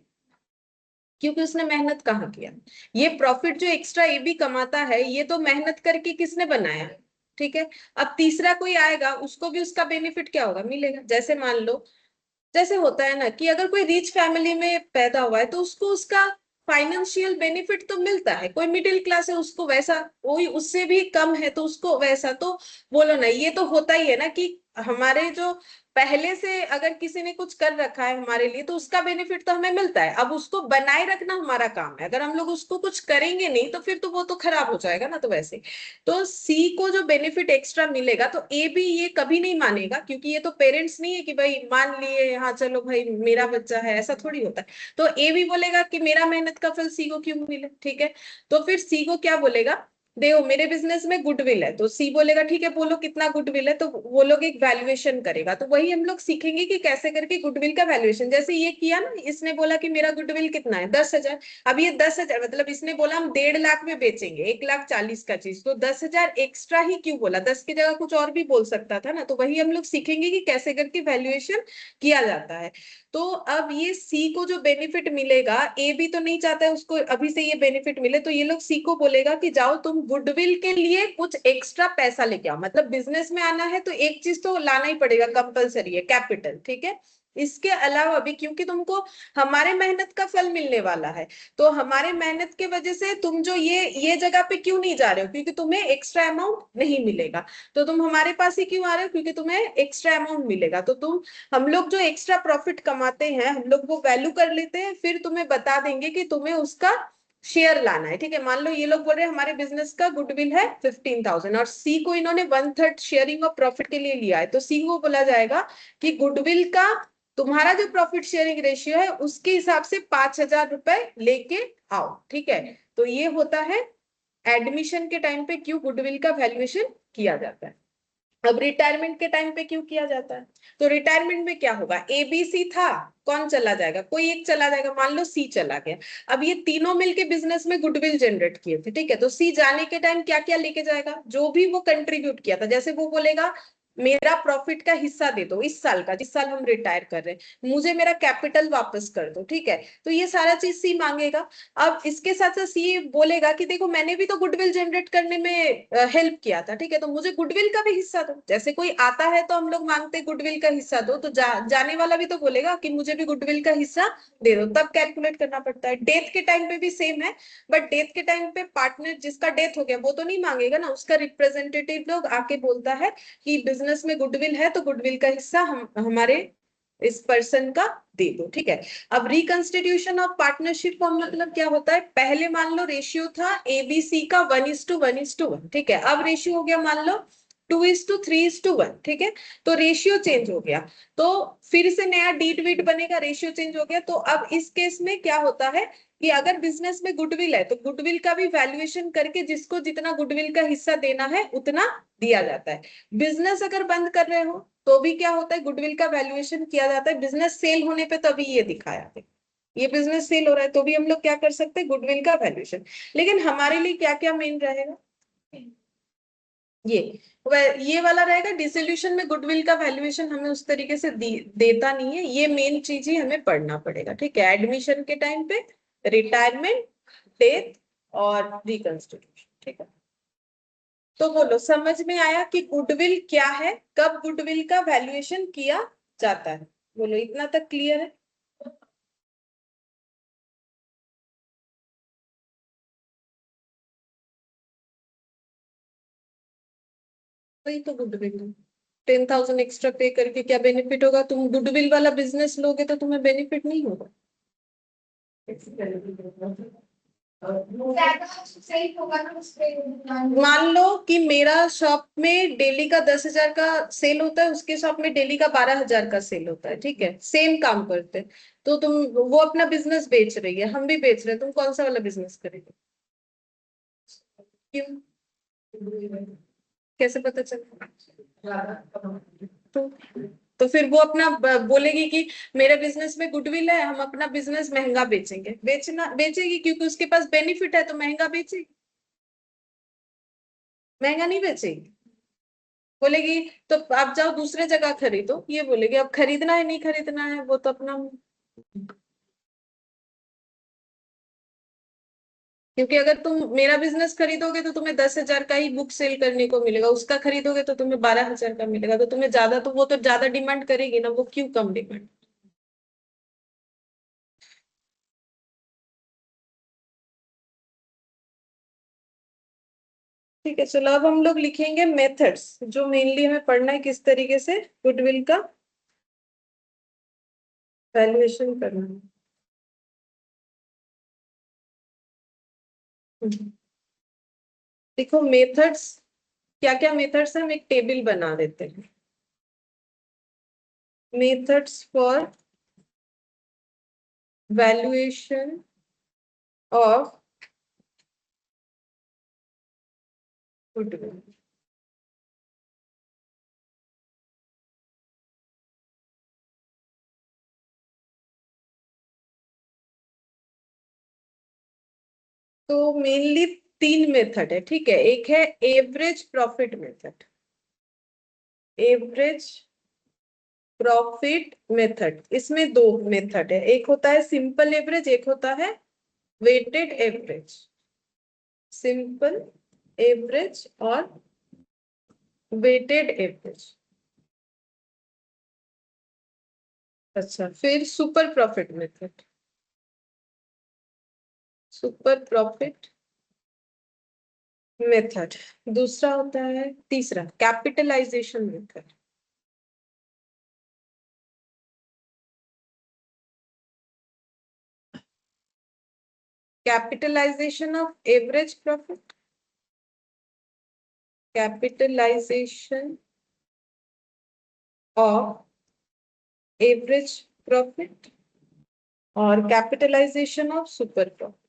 क्योंकि उसने मेहनत कहाँ किया। ये प्रॉफिट जो एक्स्ट्रा ए बी कमाता है, ये तो मेहनत करके किसने बनाया है, ठीक है। अब तीसरा कोई आएगा, उसको भी उसका बेनिफिट क्या होगा, मिलेगा। जैसे मान लो, जैसे होता है ना कि अगर कोई रिच फैमिली में पैदा हुआ है तो उसको उसका फाइनेंशियल बेनिफिट तो मिलता है, कोई मिडिल क्लास है उसको वैसा, कोई उससे भी कम है तो उसको वैसा। तो बोलो ना, ये तो होता ही है ना कि हमारे जो पहले से अगर किसी ने कुछ कर रखा है हमारे लिए तो उसका बेनिफिट तो हमें मिलता है। अब उसको बनाए रखना हमारा काम है, अगर हम लोग उसको कुछ करेंगे नहीं तो फिर तो वो तो खराब हो जाएगा ना। तो वैसे तो सी को जो बेनिफिट एक्स्ट्रा मिलेगा तो ए भी ये कभी नहीं मानेगा, क्योंकि ये तो पेरेंट्स नहीं है कि भाई मान लिए हाँ चलो भाई मेरा बच्चा है, ऐसा थोड़ी होता है। तो ए भी बोलेगा कि मेरा मेहनत का फल सी को क्यों मिले, ठीक है। तो फिर सी को क्या बोलेगा, देखो मेरे बिजनेस में गुडविल है, तो सी बोलेगा ठीक है बोलो कितना गुडविल है, तो वो लोग एक वैल्यूएशन करेगा। तो वही हम लोग सीखेंगे कि कैसे करके गुडविल का वैल्यूएशन, जैसे ये किया ना, इसने बोला कि मेरा गुडविल कितना है, 10,000। अब ये 10,000 मतलब इसने बोला हम 1.5 लाख में बेचेंगे, 1,40,000 का चीज, तो 10,000 एक्स्ट्रा ही क्यों बोला, 10 की जगह कुछ और भी बोल सकता था ना। तो वही हम लोग सीखेंगे कि कैसे करके वैल्यूएशन किया जाता है। तो अब ये सी को जो बेनिफिट मिलेगा, ए भी तो नहीं चाहता है उसको अभी से ये बेनिफिट मिले, तो ये लोग सी को बोलेगा कि जाओ तुम गुडविल के लिए कुछ एक्स्ट्रा पैसा लेके आओ। मतलब बिजनेस में आना है तो एक चीज तो लाना ही पड़ेगा, कंपलसरी है, कैपिटल, ठीक है। इसके अलावा भी क्योंकि तुमको हमारे मेहनत का फल मिलने वाला है, तो हमारे मेहनत के वजह से तुम जो ये जगह पे क्यों नहीं जा रहे हो, क्योंकि तुम्हें एक्स्ट्रा अमाउंट नहीं मिलेगा। तो तुम हमारे पास ही क्यों आ रहे हो, क्योंकि तुम्हें एक्स्ट्रा अमाउंट मिलेगा। तो तुम, हम लोग जो एक्स्ट्रा प्रॉफिट कमाते हैं हम लोग वो वैल्यू कर लेते हैं, फिर तुम्हें बता देंगे कि तुम्हें उसका शेयर लाना है, ठीक है। मान लो ये लोग बोल रहे हैं हमारे बिजनेस का गुडविल है 15,000 और सी को इन्होंने 1/3 शेयरिंग ऑफ प्रॉफिट के लिए लिया है, तो सी को बोला जाएगा कि गुडविल का तुम्हारा जो प्रॉफिट शेयरिंग रेशियो है उसके हिसाब से 5,000 रुपए लेके आओ, ठीक है। तो ये होता है एडमिशन के टाइम पे क्यों गुडविल का वैल्यूएशन किया जाता है। अब रिटायरमेंट के टाइम पे क्यों किया जाता है, तो रिटायरमेंट में क्या होगा, एबीसी था, कौन चला जाएगा, कोई एक चला जाएगा, मान लो सी चला गया। अब ये तीनों मिलके बिजनेस में गुडविल जनरेट किए थे, ठीक है। तो सी जाने के टाइम क्या क्या लेके जाएगा, जो भी वो कंट्रीब्यूट किया था, जैसे वो बोलेगा मेरा प्रॉफिट का हिस्सा दे दो इस साल का, जिस साल हम रिटायर कर रहे हैं, मुझे मेरा कैपिटल वापस कर दो, ठीक है। तो ये सारा चीज सी मांगेगा। अब इसके साथ साथ सी बोलेगा कि देखो मैंने भी तो गुडविल जनरेट करने में हेल्प किया था, ठीक है, तो मुझे गुडविल का भी हिस्सा दो। जैसे कोई आता है तो हम लोग मांगते गुडविल का हिस्सा दो, तो जाने वाला भी तो बोलेगा कि मुझे भी गुडविल का हिस्सा दे दो, तब कैलकुलेट करना पड़ता है। डेथ के टाइम पे भी सेम है, बट डेथ के टाइम पे पार्टनर जिसका डेथ हो गया वो तो नहीं मांगेगा ना, उसका रिप्रेजेंटेटिव लोग आके बोलता है कि बिजनेस में गुडविल है तो गुडविल का हिस्सा हम हमारे इस पर्सन का दे दो, ठीक है। अब रिकंस्टिट्यूशन ऑफ पार्टनरशिप का मतलब क्या होता है, पहले मान लो रेशियो था एबीसी का 1:1:1, ठीक है। अब रेशियो हो गया मान लो 2:3:1, ठीक है। तो रेशियो चेंज हो गया, तो फिर से नया डीट वीट बनेगा, रेशियो चेंज हो गया। तो अब इस केस में क्या होता है, कि अगर बिजनेस में गुडविल है तो गुडविल का भी वैल्यूएशन करके जिसको जितना गुडविल का हिस्सा देना है उतना दिया जाता है। बिजनेस अगर बंद कर रहे हो तो भी क्या होता है, गुडविल का वैल्यूएशन किया जाता है। बिजनेस सेल होने पे तो अभी ये दिखाया है, ये बिजनेस सेल हो रहा है तो भी हम लोग क्या कर सकते हैं, गुडविल का वैल्यूएशन। लेकिन हमारे लिए क्या क्या मेन रहेगा, ये ये वाला रहेगा। डिसोल्यूशन में गुडविल का वैल्यूएशन हमें उस तरीके से देता नहीं है, ये मेन चीज ही हमें पढ़ना पड़ेगा, ठीक है। एडमिशन के टाइम पे, रिटायरमेंट, डेथ और रिकंस्टिट्यूशन, ठीक है। तो बोलो, समझ में आया कि गुडविल क्या है, कब गुडविल का वैल्यूएशन किया जाता है? बोलो, इतना तक क्लियर है? वही तो गुडविल है। 10,000 एक्स्ट्रा पे करके क्या बेनिफिट होगा? तुम गुडविल वाला बिजनेस लोगे तो तुम्हें बेनिफिट नहीं होगा। ज्यादा सही होगा ना उस पे मान लो कि मेरा शॉप में डेली का 10,000 का सेल होता है, उसके शॉप में डेली का 12,000 का सेल होता है, ठीक है, सेम काम करते हैं। तो तुम, वो अपना बिजनेस बेच रही है, हम भी बेच रहे हैं, तुम कौन सा वाला बिजनेस करेंगे? क्यों? कैसे पता चला? तो तो फिर वो अपना बोलेगी कि मेरे बिजनेस में गुडविल है, हम अपना बिजनेस महंगा बेचेंगे। बेचेगी क्योंकि उसके पास बेनिफिट है तो महंगा बेचेगी, महंगा नहीं बेचेगी। बोलेगी तो आप जाओ दूसरे जगह खरीदो, ये बोलेगी। अब खरीदना है नहीं खरीदना है वो तो अपना, क्योंकि अगर तुम मेरा बिजनेस खरीदोगे तो तुम्हें 10,000 का ही बुक सेल करने को मिलेगा, उसका खरीदोगे तो तुम्हें 12,000 का मिलेगा, तो तुम्हें ज्यादा, तो वो तो ज्यादा डिमांड करेगी ना, वो क्यों कम डिमांड? ठीक है, चलो अब हम लोग लिखेंगे मेथड्स, जो मेनली हमें पढ़ना है किस तरीके से गुडविल का वैल्यूएशन करना है। देखो मेथड्स, क्या क्या मेथड्स है, हम एक टेबल बना देते हैं। Methods for valuation of goodwill. तो मेनली तीन मेथड है, ठीक है। एक है average profit method, average profit method. इसमें दो मेथड है, एक होता है सिंपल एवरेज, एक होता है वेटेड एवरेज। सिंपल एवरेज और वेटेड एवरेज। अच्छा, फिर super profit method, super profit method. दूसरा होता है, तीसरा capitalisation method. Capitalisation of average profit, capitalisation of average profit और कैपिटलाइजेशन ऑफ सुपर प्रॉफिट।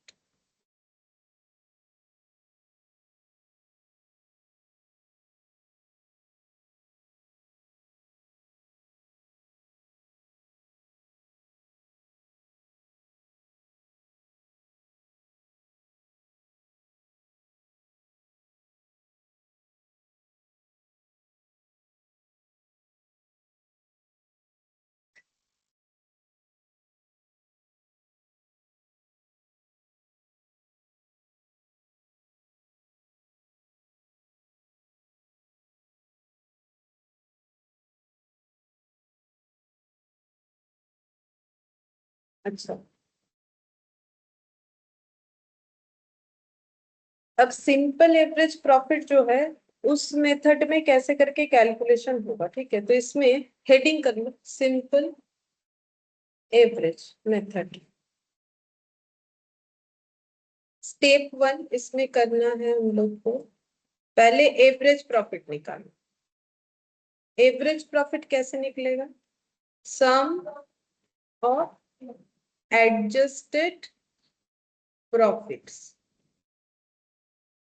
अच्छा, अब सिंपल एवरेज प्रॉफिट जो है, उस मेथड में कैसे करके कैलकुलेशन होगा, ठीक है। तो इसमें हेडिंग कर लो, सिंपल एवरेज मेथड। स्टेप 1 इसमें करना है हम लोग को, पहले एवरेज प्रॉफिट निकालना। एवरेज प्रॉफिट कैसे निकलेगा? Sum of adjusted profits.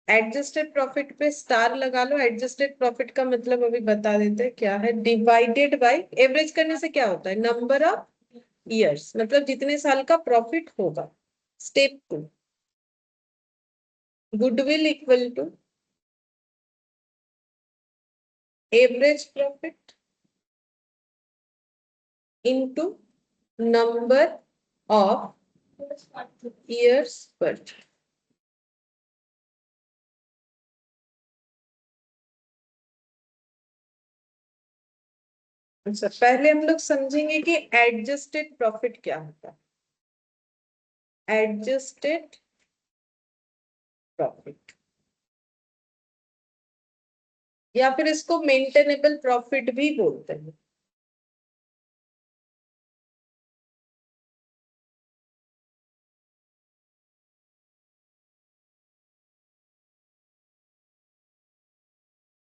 Adjusted profit पे स्टार लगा लो। एडजस्टेड प्रॉफिट का मतलब अभी बता देते हैं क्या है। डिवाइडेड बाय, एवरेज करने से क्या होता है, नंबर ऑफ ईयर्स, मतलब जितने साल का प्रॉफिट होगा। Step 2, goodwill equal to average profit into number of years पर। अच्छा, पहले हम लोग समझेंगे कि एडजस्टेड प्रॉफिट क्या होता है। एडजस्टेड प्रॉफिट, या फिर इसको मेंटेनेबल प्रॉफिट भी बोलते हैं।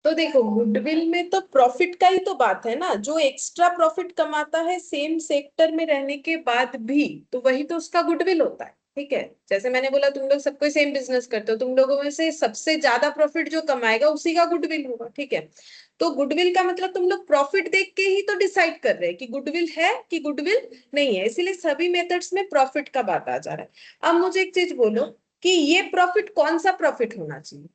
तो देखो, गुडविल में तो प्रॉफिट का ही तो बात है ना। जो एक्स्ट्रा प्रॉफिट कमाता है सेम सेक्टर में रहने के बाद भी, तो वही तो उसका गुडविल होता है। ठीक है, जैसे मैंने बोला तुम लोग सब कोई सेम बिजनेस करते हो, तुम लोगों में से सबसे ज्यादा प्रॉफिट जो कमाएगा उसी का गुडविल होगा। ठीक है, तो गुडविल का मतलब तुम लोग प्रॉफिट देख के ही तो डिसाइड कर रहे हैं कि गुडविल है कि गुडविल नहीं है, इसीलिए सभी मेथड्स में प्रॉफिट का बात आ जा रहा है। अब मुझे एक चीज बोलो कि ये प्रॉफिट कौन सा प्रॉफिट होना चाहिए।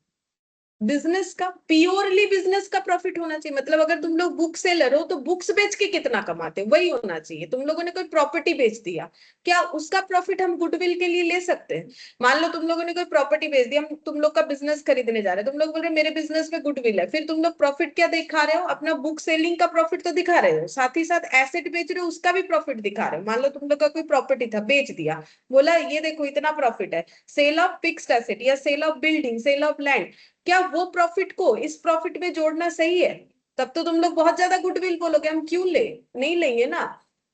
बिजनेस का, प्योरली बिजनेस का प्रॉफिट होना चाहिए। मतलब अगर तुम लोग बुक सेलर हो तो बुक्स बेच के कितना कमाते हो वही होना चाहिए। तुम लोगों ने कोई प्रॉपर्टी बेच दिया, क्या उसका प्रॉफिट हम गुडविल के लिए ले सकते हैं। मान लो तुम लोगों ने कोई प्रॉपर्टी बेच दी, हम तुम लोग का बिजनेस खरीदने जा रहे हैं, तुम लोग बोल रहे मेरे बिजनेस में गुडविल है, फिर तुम लोग प्रॉफिट क्या दिखा रहे हो, अपना बुक सेलिंग का प्रॉफिट तो दिखा रहे हो, साथ ही साथ एसेट बेच रहे हो उसका भी प्रॉफिट दिखा रहे हो। मान लो तुम लोग का कोई प्रॉपर्टी था, बेच दिया, बोला ये देखो इतना प्रॉफिट है। सेल ऑफ फिक्स्ड एसेट या sale of building, sale of land, क्या वो प्रॉफिट को इस प्रॉफिट में जोड़ना सही है। तब तो तुम लोग बहुत ज्यादा गुडविल बोलोगे, हम क्यों ले, नहीं लेंगे ना।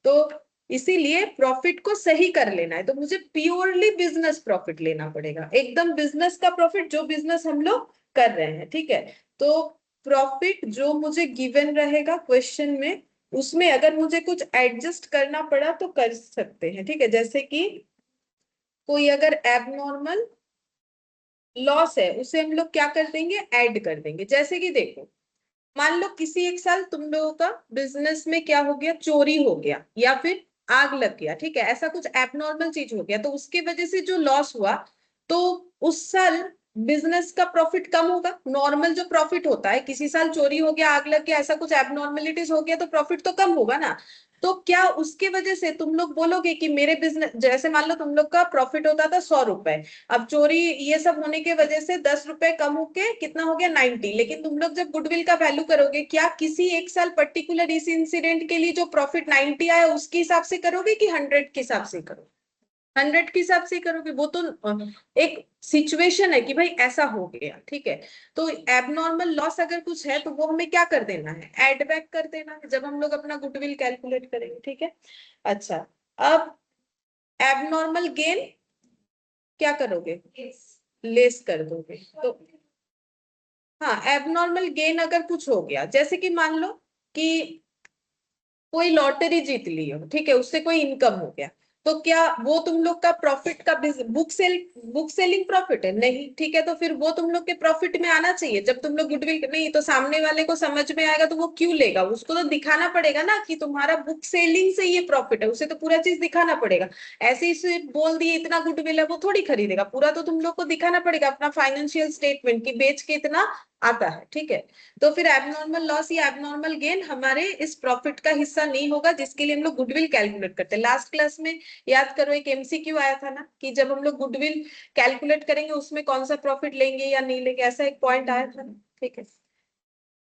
तो इसीलिए प्रॉफिट को सही कर लेना है, तो मुझे प्योरली बिजनेस प्रॉफिट लेना पड़ेगा, एकदम बिजनेस का प्रॉफिट, जो बिजनेस हम लोग कर रहे हैं। ठीक है, तो प्रॉफिट जो मुझे गिवन रहेगा क्वेश्चन में, उसमें अगर मुझे कुछ एडजस्ट करना पड़ा तो कर सकते हैं। ठीक है, जैसे कि कोई अगर एबनॉर्मल लॉस है उसे हम लोग क्या कर देंगे, ऐड कर देंगे। जैसे कि देखो, मान लो किसी एक साल तुम लोगों का बिजनेस में क्या हो गया, चोरी हो गया या फिर आग लग गया। ठीक है, ऐसा कुछ एबनॉर्मल चीज हो गया, तो उसकी वजह से जो लॉस हुआ, तो उस साल बिजनेस का प्रॉफिट कम होगा। नॉर्मल जो प्रॉफिट होता है, किसी साल चोरी हो गया, आग लग गया, ऐसा कुछ एबनॉर्मलिटीज हो गया तो प्रॉफिट तो कम होगा ना। तो क्या उसके वजह से तुम लोग बोलोगे कि मेरे बिजनेस, जैसे मान लो तुम लोग का प्रॉफिट होता था 100 रुपए, अब चोरी ये सब होने की वजह से 10 रुपए कम होके कितना हो गया 90, लेकिन तुम लोग जब गुडविल का वैल्यू करोगे, क्या किसी एक साल पर्टिकुलर इस इंसिडेंट के लिए जो प्रॉफिट 90 आया उसके हिसाब से करोगे कि 100 के हिसाब से करोगे। 100 के हिसाब से करोगे, वो तो एक सिचुएशन है कि भाई ऐसा हो गया। ठीक है, तो एबनॉर्मल लॉस अगर कुछ है तो वो हमें क्या कर देना है, एड बैक कर देना है जब हम लोग अपना गुडविल कैलकुलेट करेंगे। ठीक है, अच्छा, अब एबनॉर्मल गेन क्या करोगे, लेस कर दोगे। तो हाँ, एबनॉर्मल गेन अगर कुछ हो गया, जैसे कि मान लो कि कोई लॉटरी जीत ली हो, ठीक है, उससे कोई इनकम हो गया, तो क्या वो तुम लोग का प्रॉफिट का बुक सेलिंग प्रॉफिट है, नहीं। ठीक है, तो फिर वो तुम लोग के प्रॉफिट में आना चाहिए। जब तुम लोग गुडविल नहीं, तो सामने वाले को समझ में आएगा तो वो क्यों लेगा, उसको तो दिखाना पड़ेगा ना कि तुम्हारा बुक सेलिंग से ये प्रॉफिट है, उसे तो पूरा चीज दिखाना पड़ेगा। ऐसे ही सिर्फ बोल दिए इतना गुडविल है, वो थोड़ी खरीदेगा, पूरा तो तुम लोग को दिखाना पड़ेगा अपना फाइनेंशियल स्टेटमेंट की बेच के इतना आता है। ठीक है, तो फिर एबनॉर्मल लॉस या एबनॉर्मल गेन हमारे इस प्रॉफिट का हिस्सा नहीं होगा, जिसके लिए हम लोग गुडविल कैलकुलेट करते हैं। लास्ट क्लास में याद करो एक एमसीक्यू आया था ना कि जब हम लोग गुडविल कैलकुलेट करेंगे उसमें कौन सा प्रॉफिट लेंगे या नहीं लेंगे, ऐसा एक पॉइंट आया था ना। ठीक है,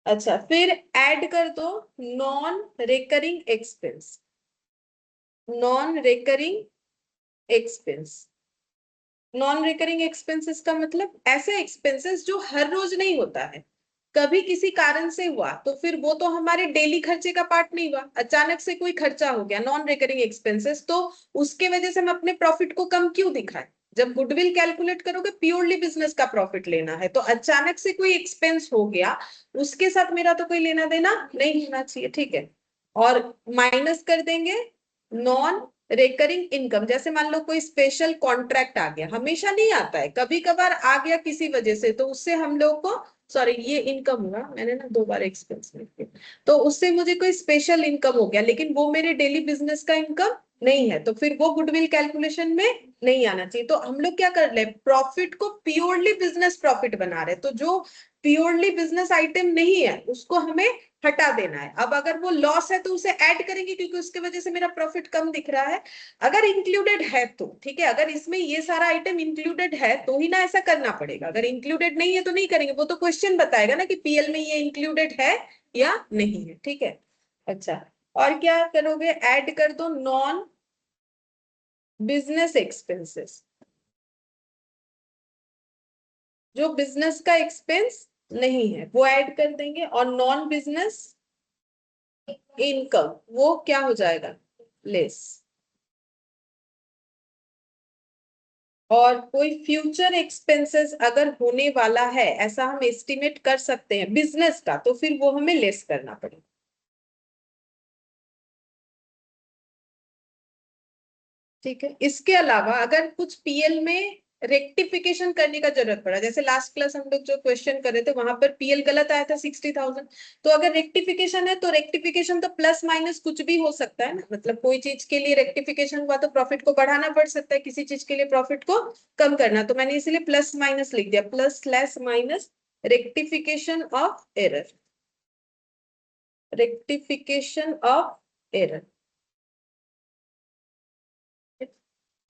अच्छा, फिर ऐड कर दो non recurring expense. Non recurring expense, non recurring expenses का मतलब ऐसे एक्सपेंसेस जो हर रोज नहीं होता है, कभी किसी कारण से हुआ, तो फिर वो तो हमारे डेली खर्चे का पार्ट नहीं हुआ। अचानक से कोई खर्चा हो गया, नॉन रिकरिंग एक्सपेंसेस, तो उसके वजह से हम अपने प्रॉफिट को कम क्यों दिखाएं। जब गुडविल कैलकुलेट करोगे प्योरली बिजनेस का प्रॉफिट लेना है, तो अचानक से कोई एक्सपेंस हो गया उसके साथ मेरा तो कोई लेना देना नहीं होना चाहिए। ठीक है, और माइनस कर देंगे नॉन रिकरिंग इनकम, जैसे मान लो कोई स्पेशल कॉन्ट्रैक्ट आ गया, हमेशा नहीं आता है, कभी कभार आ गया किसी वजह से, तो उससे हम लोग को, सॉरी ये इनकम हुआ, मैंने ना 2 बार एक्सपेंस लिख दिया, तो उससे मुझे कोई स्पेशल इनकम हो गया, लेकिन वो मेरे डेली बिजनेस का इनकम नहीं है, तो फिर वो गुडविल कैलकुलेशन में नहीं आना चाहिए। तो हम लोग क्या कर रहे हैं, प्रॉफिट को प्योरली बिजनेस प्रॉफिट बना रहे हैं, तो जो प्योरली बिजनेस आइटम नहीं है उसको हमें हटा देना है। अब अगर वो लॉस है तो उसे ऐड करेंगे, क्योंकि उसके वजह से मेरा प्रॉफिट कम दिख रहा है। अगर इंक्लूडेड है तो ठीक है, अगर इसमें ये सारा आइटम इंक्लूडेड है तो ही ना ऐसा करना पड़ेगा, अगर इंक्लूडेड नहीं है तो नहीं करेंगे, वो तो क्वेश्चन बताएगा ना कि पीएल में ये इंक्लूडेड है या नहीं है, ठीक है। अच्छा, और क्या करोगे, ऐड कर दो नॉन बिजनेस एक्सपेंसेस, जो बिजनेस का एक्सपेंस नहीं है वो ऐड कर देंगे, और नॉन बिजनेस इनकम वो क्या हो जाएगा, लेस। और कोई फ्यूचर एक्सपेंसेस अगर होने वाला है, ऐसा हम एस्टिमेट कर सकते हैं बिजनेस का, तो फिर वो हमें लेस करना पड़ेगा। ठीक है, इसके अलावा अगर कुछ पीएल में रेक्टिफिकेशन करने का जरूरत पड़ा, जैसे लास्ट क्लास हम लोग जो क्वेश्चन कर रहे थे वहां पर पीएल गलत आया था 60,000, तो अगर रेक्टिफिकेशन है तो रेक्टिफिकेशन तो प्लस माइनस कुछ भी हो सकता है ना, मतलब कोई चीज के लिए रेक्टिफिकेशन हुआ तो प्रॉफिट को बढ़ाना पड़ सकता है, किसी चीज के लिए प्रॉफिट को कम करना, तो मैंने इसीलिए प्लस माइनस लिख दिया, plus slash minus rectification of error, rectification of error.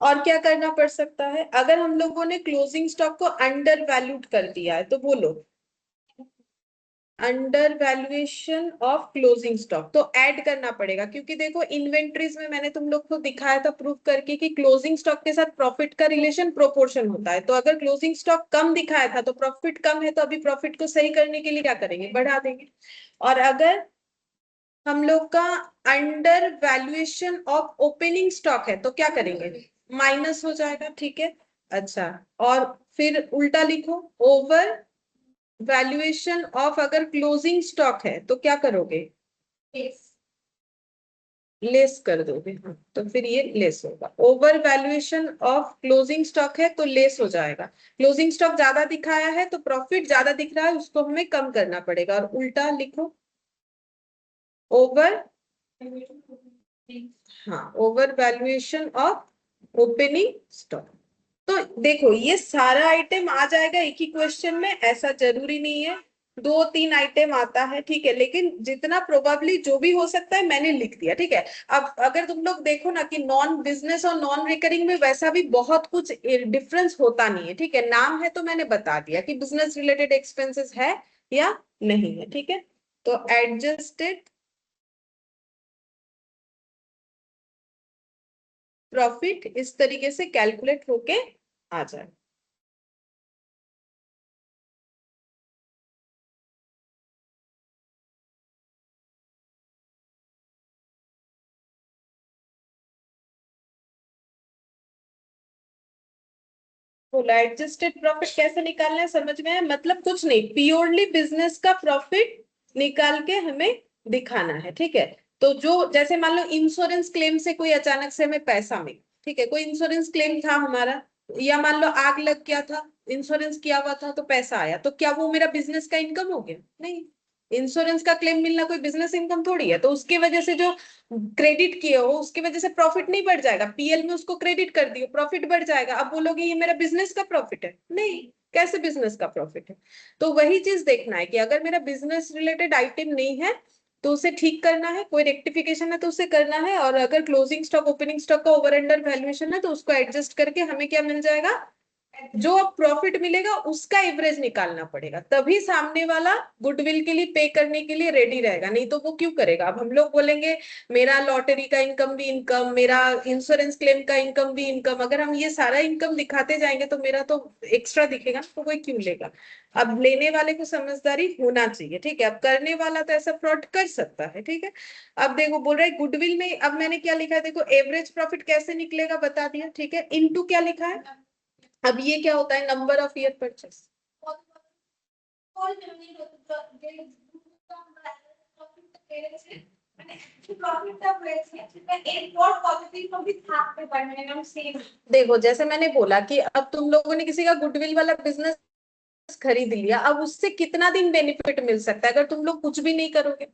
और क्या करना पड़ सकता है, अगर हम लोगों ने क्लोजिंग स्टॉक को अंडर वैल्यूड कर दिया है तो बोलो under valuation of closing stock, तो ऐड करना पड़ेगा, क्योंकि देखो इन्वेंट्रीज में मैंने तुम लोग को दिखाया था प्रूफ करके कि क्लोजिंग स्टॉक के साथ प्रॉफिट का रिलेशन प्रोपोर्शन होता है, तो अगर क्लोजिंग स्टॉक कम दिखाया था तो प्रॉफिट कम है, तो अभी प्रॉफिट को सही करने के लिए क्या करेंगे, बढ़ा देंगे। और अगर हम लोग का under valuation of opening stock है तो क्या करेंगे, माइनस हो जाएगा, ठीक है। अच्छा, और फिर उल्टा लिखो, ओवर वैल्यूएशन ऑफ अगर क्लोजिंग स्टॉक है तो क्या करोगे, लेस कर दोगे, हाँ तो फिर ये लेस होगा, over valuation of closing stock है तो लेस हो जाएगा, क्लोजिंग स्टॉक ज्यादा दिखाया है तो प्रॉफिट ज्यादा दिख रहा है, उसको हमें कम करना पड़ेगा, और उल्टा लिखो, ओवर, हाँ over valuation of opening stock. तो देखो ये सारा आइटम आ जाएगा एक ही क्वेश्चन में, ऐसा जरूरी नहीं है 2-3 आइटम आता है, ठीक है, लेकिन जितना प्रोबेबली जो भी हो सकता है मैंने लिख दिया, ठीक है। अब अगर तुम लोग देखो ना कि नॉन बिजनेस और नॉन रिकरिंग में वैसा भी बहुत कुछ डिफरेंस होता नहीं है, ठीक है, नाम है तो मैंने बता दिया कि बिजनेस रिलेटेड एक्सपेंसेस है या नहीं है, ठीक है। तो एडजस्टेड प्रॉफिट इस तरीके से कैलकुलेट होके आ जाए। बोला एडजस्टेड प्रॉफिट कैसे निकालना है, समझ में है, मतलब कुछ नहीं, प्योरली बिजनेस का प्रॉफिट निकाल के हमें दिखाना है, ठीक है। तो जो जैसे मान लो इंश्योरेंस क्लेम से कोई अचानक से हमें पैसा मिला, ठीक है, कोई इंश्योरेंस क्लेम था हमारा, या मान लो आग लग गया था, इंश्योरेंस किया हुआ था तो पैसा आया, तो क्या वो मेरा बिजनेस का इनकम हो गया, नहीं। इंश्योरेंस का क्लेम मिलना कोई बिजनेस इनकम थोड़ी है, तो उसकी वजह से जो क्रेडिट किए हो उसकी वजह से प्रॉफिट नहीं बढ़ जाएगा, पीएल में उसको क्रेडिट कर दियो प्रॉफिट बढ़ जाएगा, अब बोलोगे ये मेरा बिजनेस का प्रॉफिट है, नहीं, कैसे बिजनेस का प्रॉफिट है। तो वही चीज देखना है कि अगर मेरा बिजनेस रिलेटेड आइटम नहीं है तो उसे ठीक करना है, कोई रेक्टिफिकेशन है तो उसे करना है, और अगर क्लोजिंग स्टॉक ओपनिंग स्टॉक का ओवर अंडर वैल्यूएशन है तो उसको एडजस्ट करके हमें क्या मिल जाएगा, जो अब प्रॉफिट मिलेगा उसका एवरेज निकालना पड़ेगा, तभी सामने वाला गुडविल के लिए पे करने के लिए रेडी रहेगा, नहीं तो वो क्यों करेगा। अब हम लोग बोलेंगे मेरा लॉटरी का इनकम भी इनकम, मेरा इंश्योरेंस क्लेम का इनकम भी इनकम, अगर हम ये सारा इनकम दिखाते जाएंगे तो मेरा तो एक्स्ट्रा दिखेगा, तो कोई क्यों लेगा। अब लेने वाले को समझदारी होना चाहिए, ठीक है, अब करने वाला तो ऐसा फ्रॉड कर सकता है, ठीक है। अब देखो बोल रहा है गुडविल में, अब मैंने क्या लिखा है देखो, एवरेज प्रॉफिट कैसे निकलेगा बता दिया, ठीक है, इनटू क्या लिखा है, अब ये क्या होता है, number of year purchase, profit तब हुए एक और पॉजिटिव को भी साथ में पढ़ने में हम सेम। देखो जैसे मैंने बोला कि अब तुम लोगों ने किसी का गुडविल वाला बिजनेस खरीद लिया, अब उससे कितना दिन बेनिफिट मिल सकता है अगर तुम लोग कुछ भी नहीं करोगे?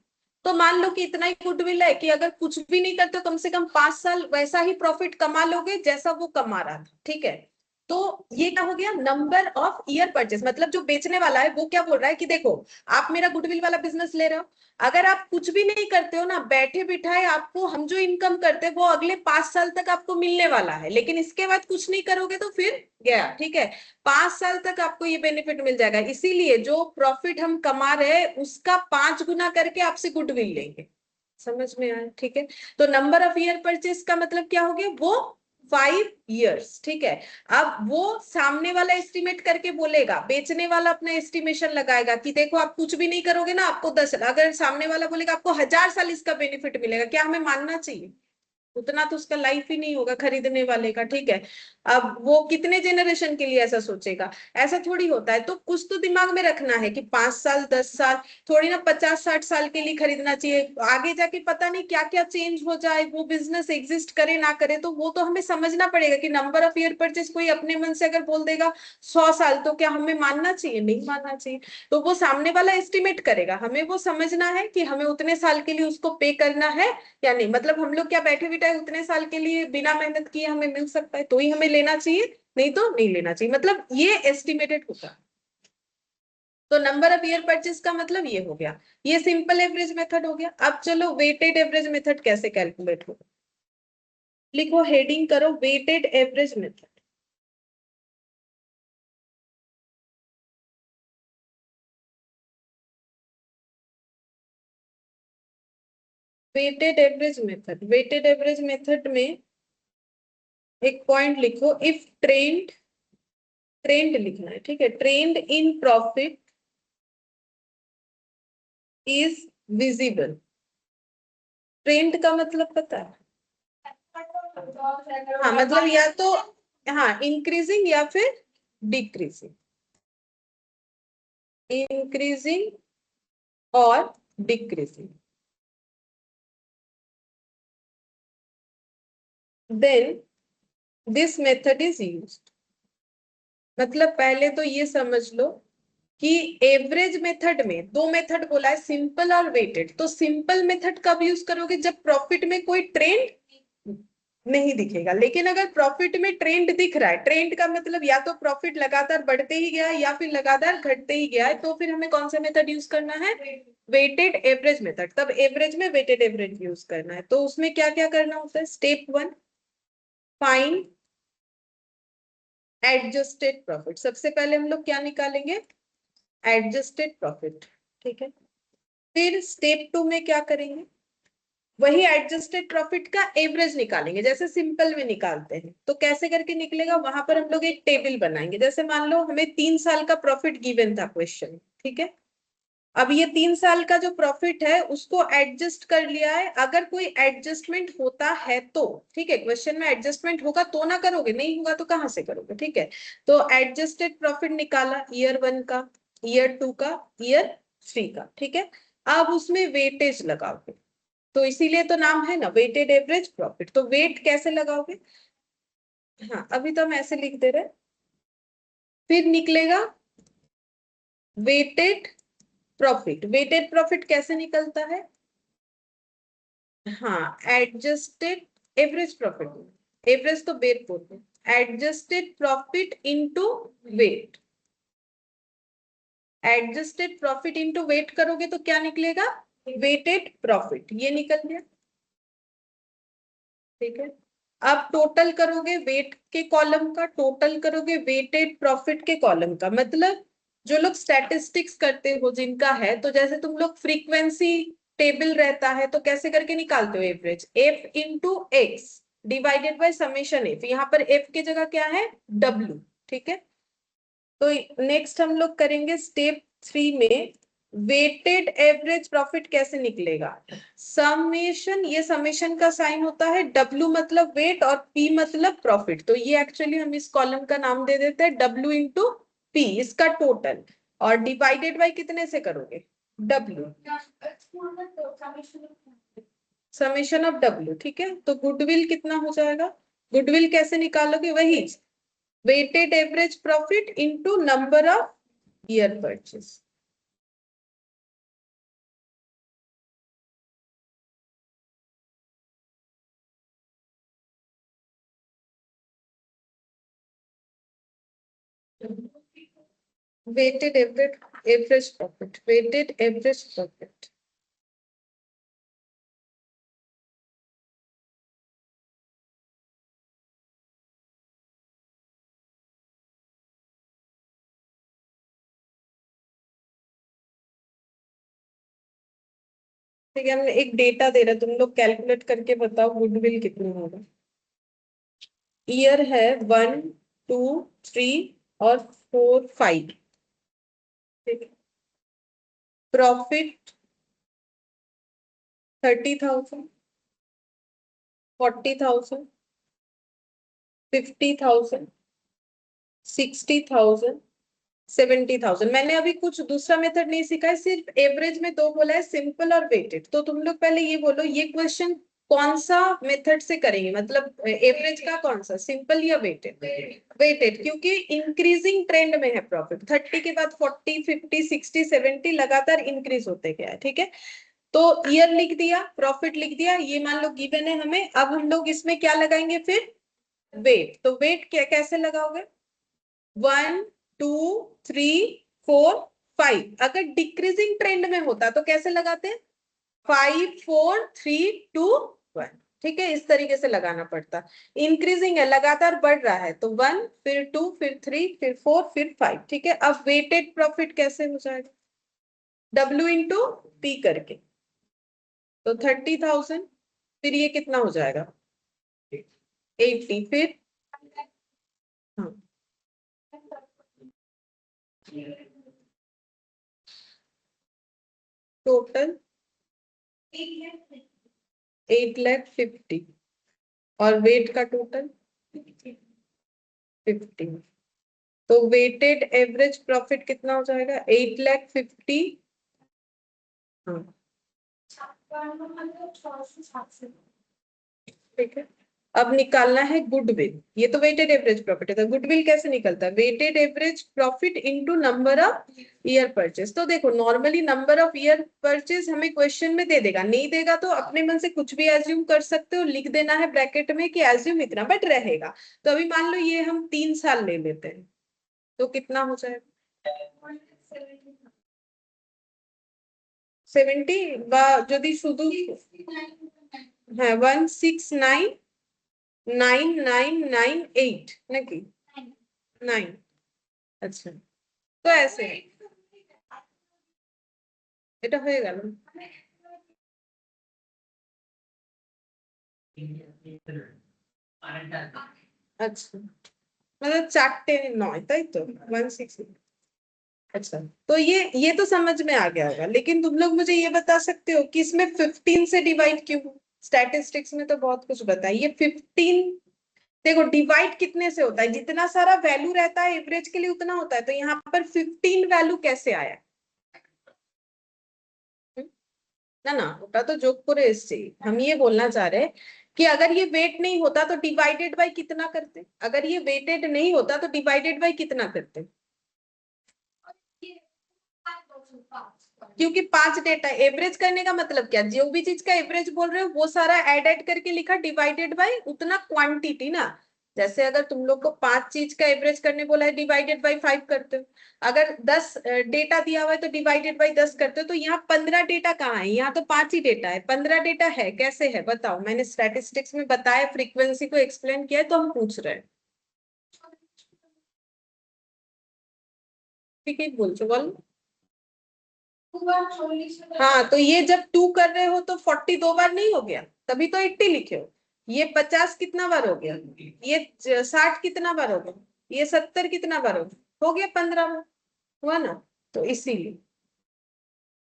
तो मान लो कि इतना ही गुडविल है कि अगर कुछ भी नहीं करते कम से कम 5 साल वैसा ही प्रॉफिट कमा लोगे जैसा वो कमा रहा था, ठीक है? तो ये क्या हो गया, नंबर ऑफ ईयर परचेस, मतलब जो बेचने वाला है वो क्या बोल रहा है कि देखो आप मेरा गुडविल वाला बिजनेस ले रहे हो, अगर आप कुछ भी नहीं करते हो ना, बैठे बिठाए आपको हम जो इनकम करते हैं वो अगले 5 साल तक आपको मिलने वाला है, लेकिन इसके बाद कुछ नहीं करोगे तो फिर गया, ठीक है? 5 साल तक आपको ये बेनिफिट मिल जाएगा, इसीलिए जो प्रॉफिट हम कमा रहे हैं उसका 5 गुना करके आपसे गुडविल लेंगे। समझ में आया? ठीक है। तो नंबर ऑफ ईयर परचेस का मतलब क्या हो गया, वो 5 years, ठीक है? अब वो सामने वाला एस्टिमेट करके बोलेगा, बेचने वाला अपना एस्टिमेशन लगाएगा कि देखो आप कुछ भी नहीं करोगे ना आपको 10, अगर सामने वाला बोलेगा आपको 1000 साल इसका बेनिफिट मिलेगा, क्या हमें मानना चाहिए? उतना तो उसका लाइफ ही नहीं होगा खरीदने वाले का, ठीक है? अब वो कितने जेनरेशन के लिए ऐसा सोचेगा? ऐसा थोड़ी होता है। तो कुछ तो दिमाग में रखना है कि 5 साल 10 साल, थोड़ी ना 50-60 साल के लिए खरीदना चाहिए, आगे जाके पता नहीं क्या क्या चेंज हो जाए, वो बिजनेस एग्जिस्ट करे ना करे, तो वो तो हमें समझना पड़ेगा कि नंबर ऑफ ईयर परचेस कोई अपने मन से अगर बोल देगा 100 साल, तो क्या हमें मानना चाहिए? नहीं मानना चाहिए। तो वो सामने वाला एस्टिमेट करेगा, हमें वो समझना है कि हमें उतने साल के लिए उसको पे करना है या नहीं, मतलब हम लोग क्या बैठे बिठाए उतने साल के लिए बिना मेहनत किए हमें मिल सकता है तो ही हमें लेना चाहिए, नहीं तो नहीं लेना चाहिए, मतलब ये एस्टिमेटेड होता है। तो नंबर ऑफ ईयर परचेस का मतलब ये हो गया, ये सिंपल एवरेज मेथड हो गया। अब चलो वेटेड एवरेज मेथड कैसे कैलकुलेट होगा, लिखो हेडिंग करो weighted average method. Weighted average method में एक पॉइंट लिखो, इफ ट्रेंड लिखना है, ठीक है? Trend in profit is visible. Trend का मतलब पता है? हाँ मतलब या तो हाँ इंक्रीजिंग या फिर डिक्रीजिंग, इंक्रीजिंग और decreasing, then this method is used. मतलब पहले तो ये समझ लो कि एवरेज मेथड में दो मेथड बोला है, सिंपल और वेटेड। तो सिंपल मेथड कब यूज करोगे, जब प्रॉफिट में कोई ट्रेंड नहीं दिखेगा, लेकिन अगर प्रॉफिट में ट्रेंड दिख रहा है, ट्रेंड का मतलब या तो प्रॉफिट लगातार बढ़ते ही गया है या फिर लगातार घटते ही गया है, तो फिर हमें कौन सा मेथड यूज करना है, वेटेड एवरेज मेथड। तब एवरेज में वेटेड एवरेज यूज करना है। तो उसमें क्या क्या करना होता है, स्टेप 1 फाइंड एडजस्टेड प्रॉफिट। सबसे पहले हम लोग क्या निकालेंगे, एडजस्टेड प्रॉफिट, ठीक है? फिर स्टेप 2 में क्या करेंगे, वही एडजस्टेड प्रॉफिट का एवरेज निकालेंगे जैसे सिंपल में निकालते हैं। तो कैसे करके निकलेगा, वहां पर हम लोग एक टेबल बनाएंगे। जैसे मान लो हमें 3 साल का प्रॉफिट गिवन था क्वेश्चन, ठीक है? अब ये 3 साल का जो प्रॉफिट है उसको एडजस्ट कर लिया है, अगर कोई एडजस्टमेंट होता है तो, ठीक है? क्वेश्चन में एडजस्टमेंट होगा तो ना करोगे, नहीं होगा तो कहाँ से करोगे, ठीक है? तो एडजस्टेड प्रॉफिट निकाला ईयर 1 का, ईयर 2 का, ईयर 3 का, ठीक है? अब उसमें वेटेज लगाओगे, तो इसीलिए तो नाम है ना वेटेड एवरेज प्रॉफिट। तो वेट कैसे लगाओगे, हाँ अभी तो हम ऐसे लिख दे रहे हैं। फिर निकलेगा वेटेड प्रॉफिट। वेटेड प्रॉफिट कैसे निकलता है, हाँ एडजस्टेड एवरेज प्रॉफिट, एवरेज तो वेट बोलते हैं, adjusted profit into wait. Adjusted profit into wait करोगे तो क्या निकलेगा, वेटेड प्रॉफिट, ये निकल गया, ठीक है? अब टोटल करोगे वेट के कॉलम का, टोटल करोगे वेटेड प्रॉफिट के कॉलम का। मतलब जो लोग स्टैटिस्टिक्स करते हो जिनका है, तो जैसे तुम लोग फ्रीक्वेंसी टेबल रहता है तो कैसे करके निकालते हो, average F into x divided by summation F, यहाँ पर एफ की जगह क्या है, डब्ल्यू, ठीक है? तो नेक्स्ट हम लोग करेंगे स्टेप 3 में वेटेड एवरेज प्रॉफिट कैसे निकलेगा, समेशन, ये समेशन का साइन होता है, डब्ल्यू मतलब वेट और पी मतलब प्रॉफिट। तो ये एक्चुअली हम इस कॉलम का नाम दे देते हैं डब्ल्यू इंटू पी, इसका टोटल, और डिवाइडेड बाय कितने से करोगे, डब्ल्यू। समेशन ऑफ W, ठीक है। तो गुडविल कितना हो जाएगा? गुडविल कैसे निकालोगे? वही weighted average profit into number of year purchase. Weighted average profit, weighted average profit. ठीक है, हमने एक डेटा दे रहा, तुम लोग कैलकुलेट करके बताओ गुडविल कितना होगा। ईयर है 1, 2, 3 और 4, 5। ठीक है। प्रॉफिट 30,000, 40,000, 50,000, 60,000, 70,000। मैंने अभी कुछ दूसरा मेथड नहीं सीखा है, सिर्फ एवरेज में दो बोला है, सिंपल और वेटेड। तो तुम लोग पहले ये बोलो, ये क्वेश्चन कौन सा मेथड से करेंगे, मतलब एवरेज का कौन सा, सिंपल या वेटेड? वेटेड, क्योंकि इंक्रीजिंग ट्रेंड में है प्रॉफिट। 30 के बाद 40, 50, 60, 70 लगातार इंक्रीज होते गया है, ठीक है। तो ईयर लिख दिया, प्रॉफिट लिख दिया, ये मान लो गिवन है हमें। अब हम लोग इसमें क्या लगाएंगे फिर? वेट। तो वेट क्या कैसे लगाओगे? 1, 2, 3, 4, 5। अगर डिक्रीजिंग ट्रेंड में होता तो कैसे लगाते हैं? 5, 4, 3, 2, 1। ठीक है, इस तरीके से लगाना पड़ता। इंक्रीजिंग है, लगातार बढ़ रहा है, तो 1, फिर 2, फिर 3, फिर 4, फिर 5। ठीक है, अब वेटेड प्रॉफिट कैसे हो जाएगा? W इंटू P करके। तो 30,000, फिर ये कितना हो जाएगा? 80, फिर हाँ टोटल 8,50,000 और वेट का टोटल 50। तो वेटेड एवरेज प्रॉफिट कितना हो जाएगा? 8,50,000। हाँ ठीक है। अब निकालना है गुडविल। ये तो वेटेड एवरेज प्रॉफिट है, तो गुडविल कैसे निकलता है? Weighted average profit into number of year purchase. तो देखो, normally number of year purchase हमें क्वेश्चन में दे देगा, नहीं देगा तो अपने मन से कुछ भी एज्यूम कर सकते हो, लिख देना है ब्रैकेट में कि एज्यूम इतना, बट रहेगा। तो अभी मान लो ये हम 3 साल ले लेते हैं, तो कितना हो जाएगा? 70 বা যদি শুধু হ্যাঁ 169,998 নাকি 9। আচ্ছা, তো ऐसे এটা হয়ে গেল। আচ্ছা, मतलब 4 9, তাই তো 160। अच्छा, तो ये तो समझ में आ गया होगा, लेकिन तुम लोग मुझे ये बता सकते हो कि इसमें 15 से डिवाइड क्यों? स्टैटिस्टिक्स में तो बहुत कुछ बताया, ये 15 देखो डिवाइड कितने से होता है? जितना सारा वैल्यू रहता है एवरेज के लिए उतना होता है, तो यहाँ पर 15 वैल्यू कैसे आया? ना ना, ওটা তো যোগ করে এসেছি। हम ये बोलना चाह रहे हैं कि अगर ये वेट नहीं होता तो डिवाइडेड बाय कितना करते? अगर ये वेटेड नहीं होता तो डिवाइडेड बाय कितना करते? क्योंकि 5 डेटा एवरेज करने का मतलब क्या, जो भी चीज का एवरेज बोल रहे हो वो सारा ऐड ऐड करके लिखा, डिवाइडेड बाय उतना क्वांटिटी ना। जैसे अगर तुम लोग को 5 चीज का एवरेज करने बोला है, डिवाइडेड बाय 5 करते हो। अगर 10 डेटा दिया हुआ है तो डिवाइडेड बाय 10 करते हो। तो यहाँ 15 डेटा कहाँ है? यहाँ तो 5 ही डेटा है, 15 डेटा है, कैसे है बताओ? मैंने स्टैटिस्टिक्स में बताया, फ्रीक्वेंसी को एक्सप्लेन किया है, तो हम पूछ रहे हैं। ठीक है, बोलो बोलो। हाँ, तो ये जब 2 कर रहे हो तो 40 2 बार नहीं हो गया, तभी तो 80 लिखे हो। ये 50 कितना बार हो गया? ये 60 कितना बार हो गया? ये 70 कितना बार हो गया? 15 बार हुआ ना। तो इसीलिए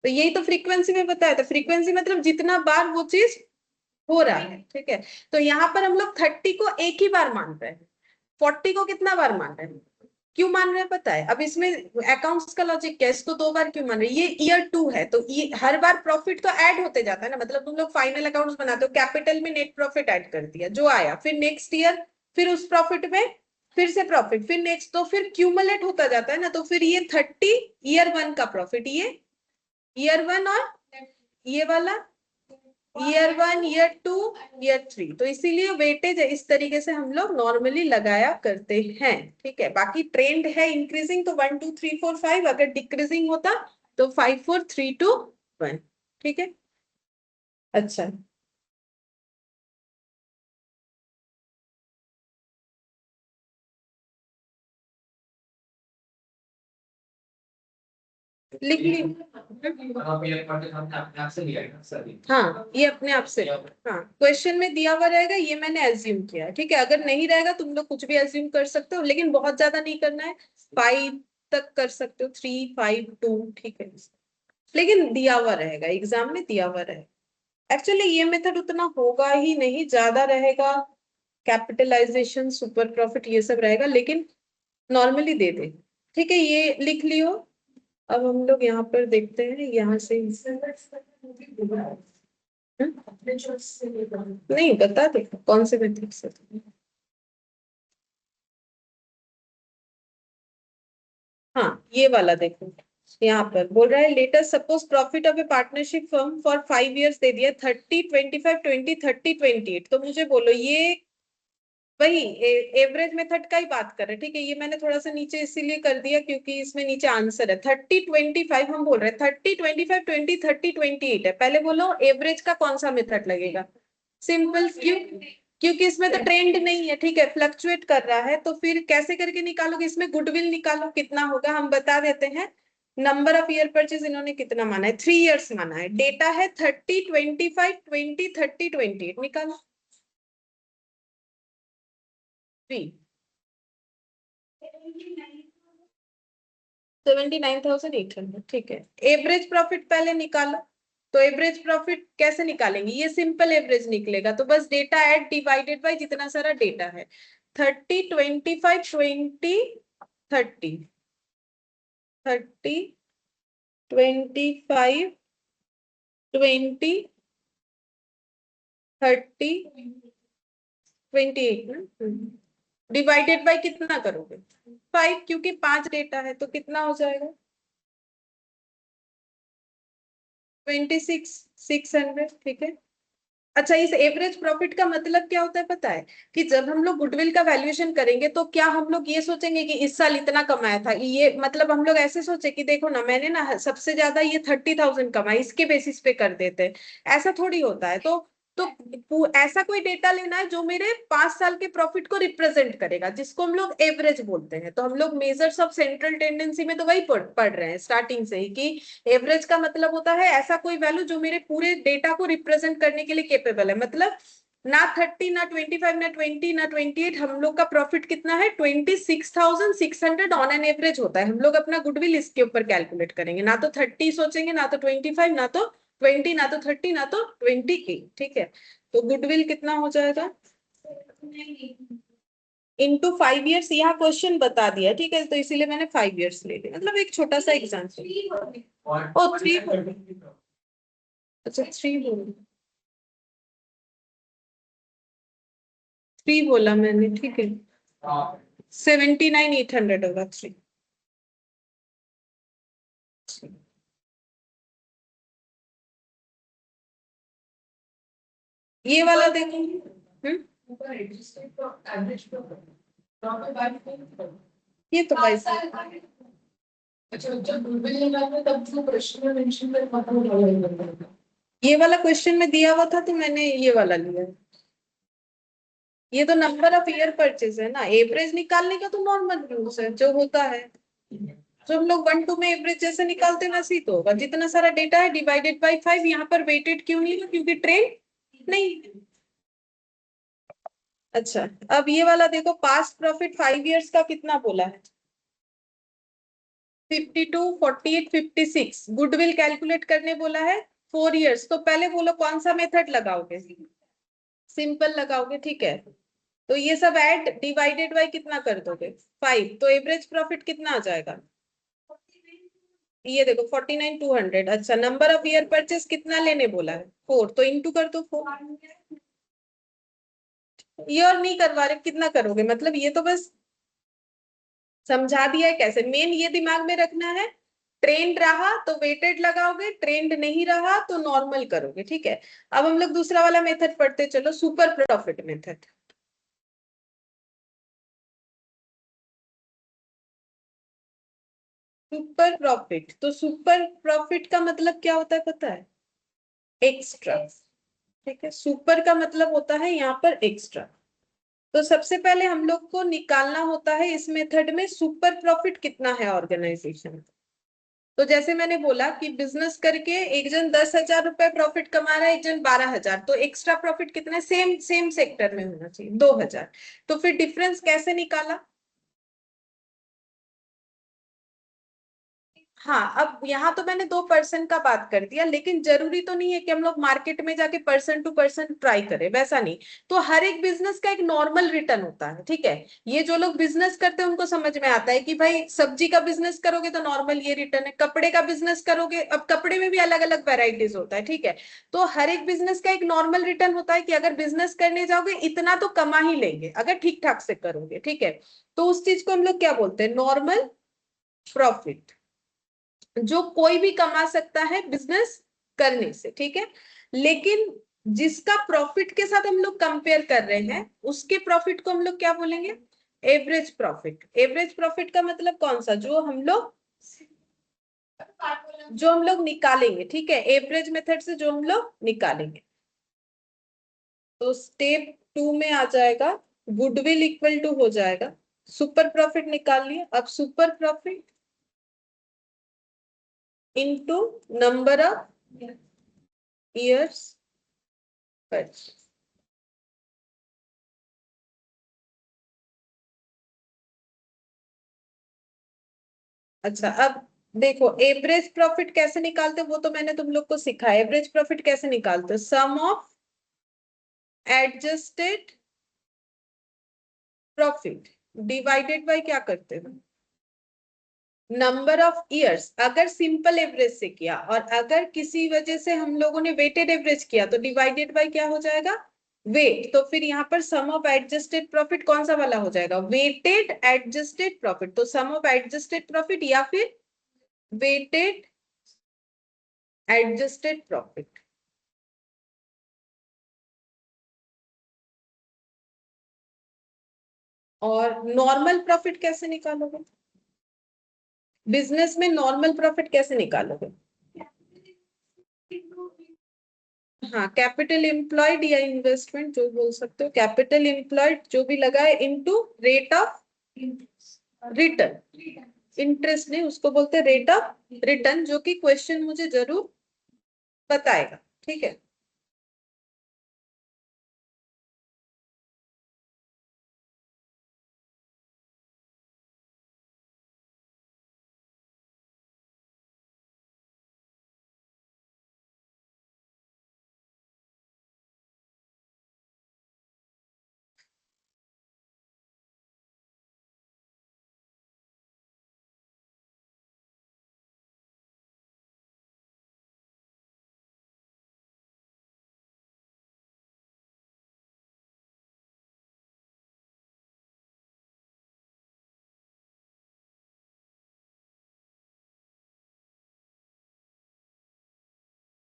तो यही तो फ्रीक्वेंसी में बताया था। फ्रीक्वेंसी मतलब जितना बार वो चीज हो रहा है, ठीक है। तो यहाँ पर हम लोग 30 को एक ही बार मान रहे हैं, 40 को कितना बार मान रहे हैं? क्यों मान रहे हैं पता है? अब इसमें अकाउंट्स का लॉजिक क्या है, इसको 2 बार क्यों मान रहे हैं? ये ईयर 2 है तो ये हर बार प्रॉफिट तो ऐड होते जाता है ना, मतलब तुम लोग फाइनल अकाउंट्स बनाते हो, कैपिटल में नेट प्रॉफिट ऐड कर दिया जो आया, फिर नेक्स्ट ईयर फिर उस प्रॉफिट में फिर से प्रॉफिट, फिर नेक्स्ट, तो फिर क्यूमुलेट होता जाता है ना, तो फिर ये 30 ईयर 1 का प्रॉफिट, ये ईयर 1 और ये वाला ईयर 1 ईयर 2 ईयर 3, तो इसीलिए वेटेज इस तरीके से हम लोग नॉर्मली लगाया करते हैं। ठीक है, बाकी ट्रेंड है इंक्रीजिंग तो 1 2 3 4 5, अगर डिक्रीजिंग होता तो 5 4 3 2 1। ठीक है, अच्छा लिख ली। अब ये पढ़ते हमने अपने आप से लिया है ना सर। हाँ ये अपने आप से, हाँ क्वेश्चन में दिया हुआ रहेगा, ये मैंने एज्यूम किया है। ठीक है, अगर नहीं रहेगा तुम लोग कुछ भी एज्यूम कर सकते हो, लेकिन बहुत ज्यादा नहीं करना है, 5 तक कर सकते हो, 3 5 2, ठीक है, लेकिन दिया हुआ रहेगा, एग्जाम में दिया हुआ रहेगा। एक्चुअली ये मेथड उतना होगा ही नहीं, ज्यादा रहेगा कैपिटलाइजेशन सुपर प्रॉफिट ये सब रहेगा, लेकिन नॉर्मली दे दे। ठीक है, ये लिख लियो। अब हम लोग यहाँ पर देखते हैं, यहाँ से नहीं बता दे कौन से मेथड से। हाँ ये वाला देखो, यहाँ पर बोल रहा है letter suppose profit of a partnership firm for 5 years दे दिया 30 25 20 30 28, तो मुझे बोलो ये वही एवरेज मेथड का ही बात कर रहे हैं। ठीक है, ये मैंने थोड़ा सा नीचे इसीलिए कर दिया क्योंकि इसमें नीचे आंसर है 30 25, हम बोल रहे हैं 30 25 20 30 28 है। पहले बोलो एवरेज का कौन सा मेथड लगेगा, सिंपल, क्योंकि इसमें तो ट्रेंड नहीं है, ठीक है, फ्लक्चुएट कर रहा है, तो फिर कैसे करके निकालोगे, इसमें गुडविल निकालो कितना होगा, हम बता देते हैं। नंबर ऑफ ईयर परचेज इन्होंने कितना माना है, 3 इयर्स माना है, डेटा है 30 25 20 30 28, निकालो 3 79,800। ठीक है, एवरेज प्रॉफिट पहले निकालो, तो एवरेज प्रॉफिट कैसे निकालेंगे, ये सिंपल एवरेज निकलेगा, तो बस डेटा ऐड डिवाइडेड बाय जितना सारा डेटा है, 30 25 20 30 30 25 20 30 28 ना, डिवाइडेड बाय कितना करोगे 5, क्योंकि 5 डेटा है तो कितना हो जाएगा 26,600। ठीक है, अच्छा इस एवरेज प्रॉफिट का मतलब क्या होता है पता है, कि जब हम लोग गुडविल का वैल्यूएशन करेंगे तो क्या हम लोग ये सोचेंगे कि इस साल इतना कमाया था, ये मतलब हम लोग ऐसे सोचे कि देखो ना मैंने ना सबसे ज्यादा ये 30,000 कमाई, इसके बेसिस पे कर देते हैं, ऐसा थोड़ी होता है। तो ऐसा कोई डेटा लेना है जो मेरे 5 साल के प्रॉफिट को रिप्रेजेंट करेगा, जिसको हम लोग एवरेज बोलते हैं। तो हम लोग मेजर्स ऑफ सेंट्रल टेंडेंसी में तो वही पढ़ रहे हैं स्टार्टिंग से ही, कि एवरेज का मतलब होता है ऐसा कोई वैल्यू जो मेरे पूरे डेटा को रिप्रेजेंट करने के लिए केपेबल है, मतलब ना 30 ना 25 ना 20 ना 28, हम लोग का प्रॉफिट कितना है 26,600 ऑन एन एवरेज होता है। हम लोग अपना गुडविल इसके ऊपर कैलकुलेट करेंगे, ना तो 30 सोचेंगे, ना तो 25, ना तो 20, ना तो 30, ना तो 28। ठीक है, तो गुडविल कितना हो जाएगा इनटू 5 इयर्स, यहाँ क्वेश्चन बता दिया, ठीक है, तो इसीलिए मैंने 5 इयर्स ले लिया, मतलब एक छोटा सा एग्जाम्पल। ओ 3, अच्छा 3 बोला, 3 बोला मैंने, ठीक है, 79,800 होगा 3। ये वाला देखो, ये तो भाई अच्छा जब गुडविल निकालते तब जो प्रश्न में मेंशन कर मतलब ये वाला क्वेश्चन में दिया हुआ था तो मैंने ये वाला लिया। ये तो नंबर ऑफ ईयर परचेज है ना, एवरेज निकालने का तो नॉर्मल रूल्स है जो होता है, जो हम लोग 1 2 में एवरेज जैसे निकालते हैं वैसे ही तो होगा, जितना सारा डेटा है डिवाइडेड बाय 5। यहाँ पर वेटेड क्यों नहीं है, क्योंकि ट्रेंड नहीं। अच्छा अब ये वाला देखो, पास्ट प्रॉफिट 5 इयर्स का कितना बोला है 52 48 56, गुडविल कैलकुलेट करने बोला है 4 इयर्स, तो पहले बोलो कौन सा मेथड लगाओगे, सिंपल लगाओगे, ठीक है, तो ये सब ऐड डिवाइडेड बाय कितना कर दोगे 5, तो एवरेज प्रॉफिट कितना आ जाएगा? ये देखो 49,200। अच्छा, नंबर ऑफ ईयर परचेस कितना लेने बोला है 4, तो इंटू कर दो 4। ये और नहीं करवा रहे, कितना करोगे? मतलब ये तो बस समझा दिया है कैसे। मेन ये दिमाग में रखना है, ट्रेंड रहा तो वेटेड लगाओगे, ट्रेंड नहीं रहा तो नॉर्मल करोगे, ठीक है। अब हम लोग दूसरा वाला मेथड पढ़ते चलो, super profit method. Super profit, तो सुपर प्रॉफिट का मतलब क्या होता है पता है? एक्स्ट्रा, ठीक है। सुपर का मतलब होता है यहाँ पर एक्स्ट्रा। तो सबसे पहले हम लोग को निकालना होता है इस मेथड में सुपर प्रॉफिट कितना है ऑर्गेनाइजेशन। तो जैसे मैंने बोला कि बिजनेस करके एक जन 10,000 रुपए प्रॉफिट कमा रहा है, एक जन 12,000, तो एक्स्ट्रा प्रॉफिट कितना है? सेम सेम सेक्टर में होना चाहिए 2,000। तो फिर डिफरेंस कैसे निकाला? हाँ, अब यहाँ तो मैंने 2% का बात कर दिया, लेकिन जरूरी तो नहीं है कि हम लोग मार्केट में जाके पर्सन टू पर्सन ट्राई करें, वैसा नहीं। तो हर एक बिजनेस का एक नॉर्मल रिटर्न होता है, ठीक है। ये जो लोग बिजनेस करते हैं उनको समझ में आता है कि भाई सब्जी का बिजनेस करोगे तो नॉर्मल ये रिटर्न है, कपड़े का बिजनेस करोगे, अब कपड़े में भी अलग अलग वेराइटीज होता है, ठीक है। तो हर एक बिजनेस का एक नॉर्मल रिटर्न होता है कि अगर बिजनेस करने जाओगे इतना तो कमा ही लेंगे अगर ठीक ठाक से करोगे, ठीक है। तो उस चीज को हम लोग क्या बोलते हैं? नॉर्मल प्रॉफिट, जो कोई भी कमा सकता है बिजनेस करने से, ठीक है। लेकिन जिसका प्रॉफिट के साथ हम लोग कंपेयर कर रहे हैं उसके प्रॉफिट को हम लोग क्या बोलेंगे? Average profit. एवरेज प्रॉफिट का मतलब कौन सा? जो हम लोग निकालेंगे, ठीक है, एवरेज मेथड से जो हम लोग निकालेंगे। तो स्टेप 2 में आ जाएगा, गुडविल इक्वल टू हो जाएगा, सुपर प्रॉफिट निकाल लिया। अब super profit into number of years purchase. अच्छा, अब देखो एवरेज प्रॉफिट कैसे निकालते हो वो तो मैंने तुम लोग को सिखाया। एवरेज प्रॉफिट कैसे निकालते हो? Sum of adjusted profit divided by क्या करते हो? Number of years. अगर सिंपल एवरेज से किया और अगर किसी वजह से हम लोगों ने वेटेड एवरेज किया तो डिवाइडेड बाय क्या हो जाएगा? वेट। तो फिर यहाँ पर सम ऑफ एडजस्टेड प्रॉफिट कौन सा वाला हो जाएगा? Weighted adjusted profit. तो सम ऑफ एडजस्टेड प्रॉफिट या फिर वेटेड एडजस्टेड प्रॉफिट। और नॉर्मल प्रॉफिट कैसे निकालोगे? बिजनेस में नॉर्मल प्रॉफिट कैसे निकालोगे? हाँ, कैपिटल एम्प्लॉयड या इन्वेस्टमेंट जो बोल सकते हो, कैपिटल एम्प्लॉयड जो भी लगा है into rate of return. Interest नहीं, उसको बोलते हैं रेट ऑफ रिटर्न, जो कि क्वेश्चन मुझे जरूर बताएगा, ठीक है।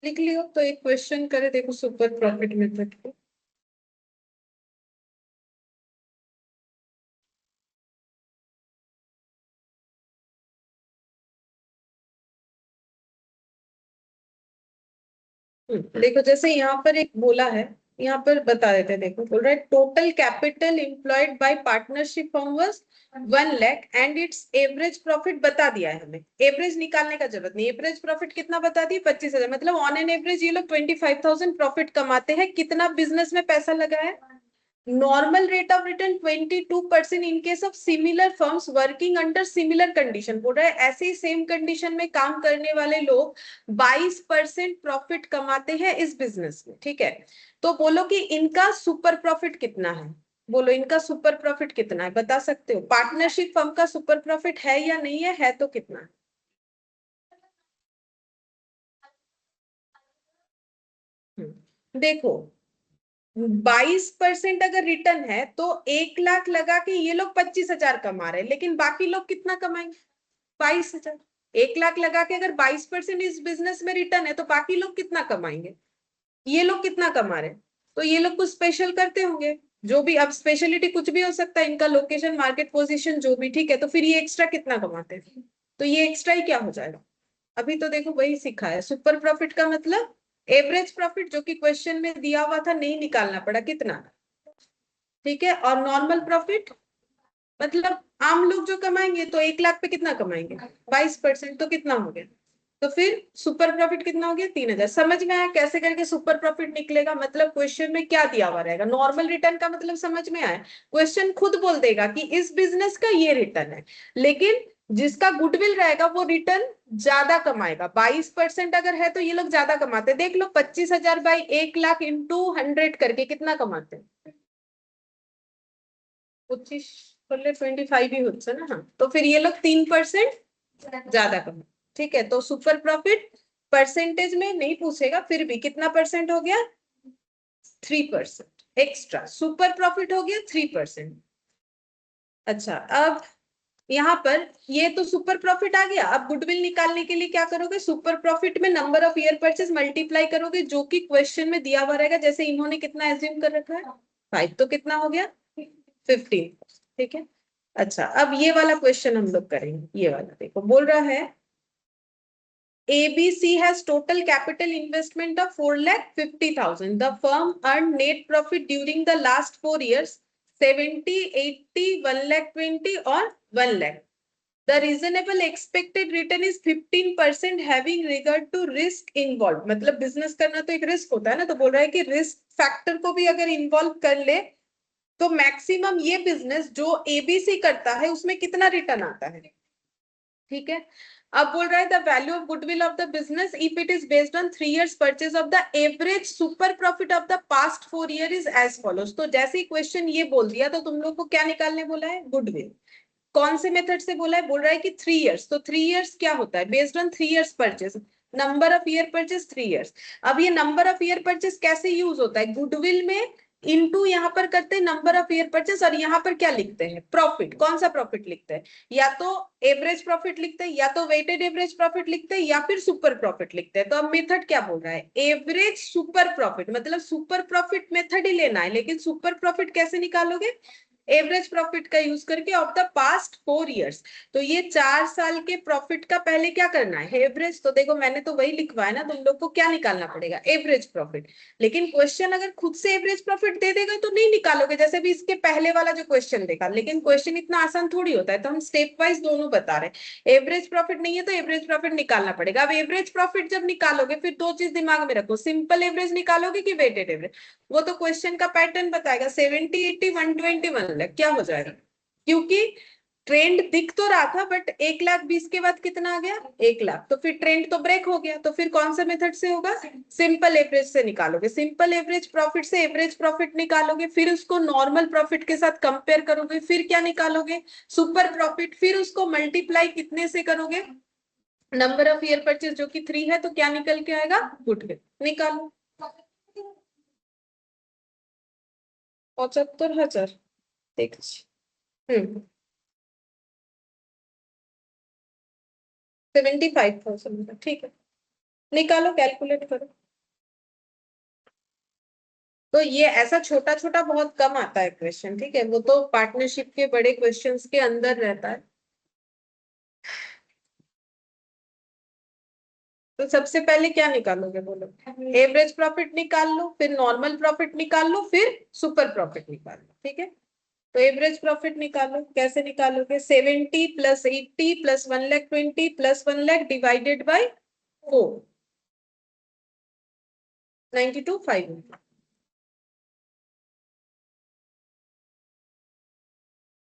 लिख लियो तो एक क्वेश्चन करे, देखो सुपर प्रॉफिट मेथड को। देखो जैसे यहाँ पर एक बोला है, यहाँ पर बता देते हैं। देखो बोल रहा है total capital employed by partnership firm was 1 lakh and it's average profit बता दिया है हमें। एवरेज निकालने का जरूरत नहीं, एवरेज प्रॉफिट कितना बता दिए? 25,000। मतलब ऑन एन एवरेज ये लोग 25,000 प्रॉफिट कमाते हैं। कितना बिजनेस में पैसा लगा है? Normal rate of return 22% in case of similar firms working under similar condition. बोल रहा है ऐसे ही सेम कंडीशन में काम करने वाले लोग 22% प्रॉफिट कमाते हैं इस बिजनेस में, ठीक है। तो बोलो कि इनका सुपर प्रॉफिट कितना है? बोलो इनका सुपर प्रॉफिट कितना है, बता सकते हो? पार्टनरशिप फर्म का सुपर प्रॉफिट है या नहीं है तो कितना है? देखो 22% अगर रिटर्न है तो 1 लाख लगा के ये लोग 25,000 कमा रहे हैं, लेकिन बाकी लोग कितना कमाएंगे? 22,000। 1 लाख लगा के अगर 22% इस बिजनेस में रिटर्न है तो बाकी लोग कितना कमाएंगे? ये लोग कितना कमा रहे हैं? तो ये लोग कुछ स्पेशल करते होंगे, जो भी, अब स्पेशलिटी कुछ भी हो सकता है, इनका लोकेशन, मार्केट पोजीशन जो भी, ठीक है, तो फिर ये एक्स्ट्रा कितना कमाते हैं? तो ये एक्स्ट्रा ही क्या हो जाएगा? अभी तो देखो वही सीखा है, सुपर प्रॉफिट का मतलब एवरेज प्रॉफिट, जो कि क्वेश्चन में दिया हुआ था, नहीं निकालना पड़ा कितना, ठीक है। और नॉर्मल प्रॉफिट मतलब आम लोग जो कमाएंगे, तो 1 लाख पे कितना कमाएंगे? 22%, तो कितना हो गया? तो फिर सुपर प्रॉफिट कितना हो गया? 3,000। समझ में आया कैसे करके सुपर प्रॉफिट निकलेगा? मतलब क्वेश्चन में क्या दिया हुआ रहेगा, नॉर्मल रिटर्न का मतलब समझ में आया। क्वेश्चन खुद बोल देगा कि इस बिजनेस का ये रिटर्न है, लेकिन जिसका गुडविल रहेगा वो रिटर्न ज्यादा कमाएगा। 22% अगर है तो ये लोग ज्यादा कमाते। देख लो 25,000 बाई 1 लाख इंटू 100 करके कितना कमाते हैं? 25 করলে 25 ही होता है ना। हाँ, तो फिर ये लोग 3% ज्यादा कमा, ठीक है। तो सुपर प्रॉफिट परसेंटेज में नहीं पूछेगा, फिर भी कितना परसेंट हो गया? 3% एक्स्ट्रा, सुपर प्रॉफिट हो गया 3%। अच्छा, अब यहाँ पर ये तो सुपर प्रॉफिट आ गया। अब गुडविल निकालने के लिए क्या करोगे? सुपर प्रॉफिट में number of year purchase multiply करोगे, जो कि क्वेश्चन में दिया हुआ रहेगा। जैसे इन्होंने कितना एज्यूम कर रखा है? 5, तो कितना हो गया? 15, ठीक है। अच्छा, अब ये वाला क्वेश्चन हम लोग करेंगे। ये वाला देखो, बोल रहा है ABC has total capital investment of 4,50,000. The firm earned net profit during the last 4 years 70, 80, 1,20,000 or 1 lakh. The reasonable expected return is 15% having regard to risk involved. मतलब बिजनेस करना तो एक रिस्क होता है ना, तो बोल रहा है कि रिस्क फैक्टर को भी अगर इन्वॉल्व कर ले तो मैक्सिमम ये बिजनेस जो ABC करता है उसमें कितना रिटर्न आता है, ठीक है। अब बोल रहा है the value of goodwill of the business if it is based on 3 years purchase of the average super profit of the past 4 year is as follows. तो जैसे ही क्वेश्चन ये बोल दिया तो तुम लोग को क्या निकालने बोला है? गुडविल। कौन से मेथड से बोला है? बोल रहा है कि 3 years, तो 3 years क्या होता है? Based on 3 years purchase, number of year purchase 3 years। अब ये नंबर ऑफ ईयर परचेज कैसे यूज होता है? गुडविल में इनटू यहाँ पर करते हैं नंबर ऑफ ईयर परचेज, और यहाँ पर क्या लिखते हैं? प्रॉफिट। कौन सा प्रॉफिट लिखते हैं? या तो एवरेज प्रॉफिट लिखते हैं, या तो वेटेड एवरेज प्रॉफिट लिखते हैं, या फिर सुपर प्रॉफिट लिखते हैं। तो अब मेथड क्या बोल रहा है? एवरेज सुपर प्रॉफिट, मतलब सुपर प्रॉफिट मेथड ही लेना है, लेकिन सुपर प्रॉफिट कैसे निकालोगे? एवरेज प्रॉफिट का यूज करके ऑफ द पास्ट 4 years। तो ये 4 साल के प्रॉफिट का पहले क्या करना है? एवरेज। तो देखो मैंने तो वही लिखवाया ना, तुम लोग को क्या निकालना पड़ेगा? Average profit. लेकिन क्वेश्चन अगर खुद से एवरेज प्रॉफिट दे देगा तो नहीं निकालोगे, जैसे भी इसके पहले वाला जो क्वेश्चन देखा। लेकिन क्वेश्चन इतना आसान थोड़ी होता है, तो हम स्टेप वाइज दोनों बता रहे हैं। एवरेज प्रॉफिट नहीं है तो एवरेज प्रॉफिट निकालना पड़ेगा। अब एवरेज प्रॉफिट जब निकालोगे फिर दो चीज दिमाग में रखो, सिंपल एवरेज निकालोगे कि वेटेड एवरेज। वो तो क्वेश्चन का पैटर्न बताएगा। 70, 80, 120, 1 लाख क्या हो जाएगा? क्योंकि ट्रेंड दिख तो रहा था, बट 1,20,000 के बाद कितना आ गया? 1 लाख। तो फिर ट्रेंड तो ब्रेक हो गया। तो फिर कौन सा मेथड से होगा? सिंपल एवरेज से निकालोगे। सिंपल एवरेज प्रॉफिट से एवरेज प्रॉफिट निकालोगे, फिर उसको नॉर्मल प्रॉफिट के साथ कंपेयर करोगे, फिर क्या निकालोगे? Super profit. फिर उसको मल्टीप्लाई कितने से करोगे? नंबर ऑफ ईयर परचेज जो कि 3 है, तो क्या निकल के आएगा? गुडविल। निकालो। 75,000 দেখছি। হুম 75,000, ठीक है। निकालो, कैलकुलेट करो। तो ये ऐसा छोटा छोटा बहुत कम आता है क्वेश्चन, ठीक है, वो तो पार्टनरशिप के बड़े क्वेश्चंस के अंदर रहता है। तो सबसे पहले क्या निकालोगे बोलो? एवरेज प्रॉफिट निकाल लो, फिर नॉर्मल प्रॉफिट निकाल लो, फिर सुपर प्रॉफिट निकाल लो, ठीक है। तो एवरेज प्रॉफिट निकालो। कैसे निकालोगे? 70 plus 80 plus 1,20,000 plus 1 lakh divided by 4, 92,500।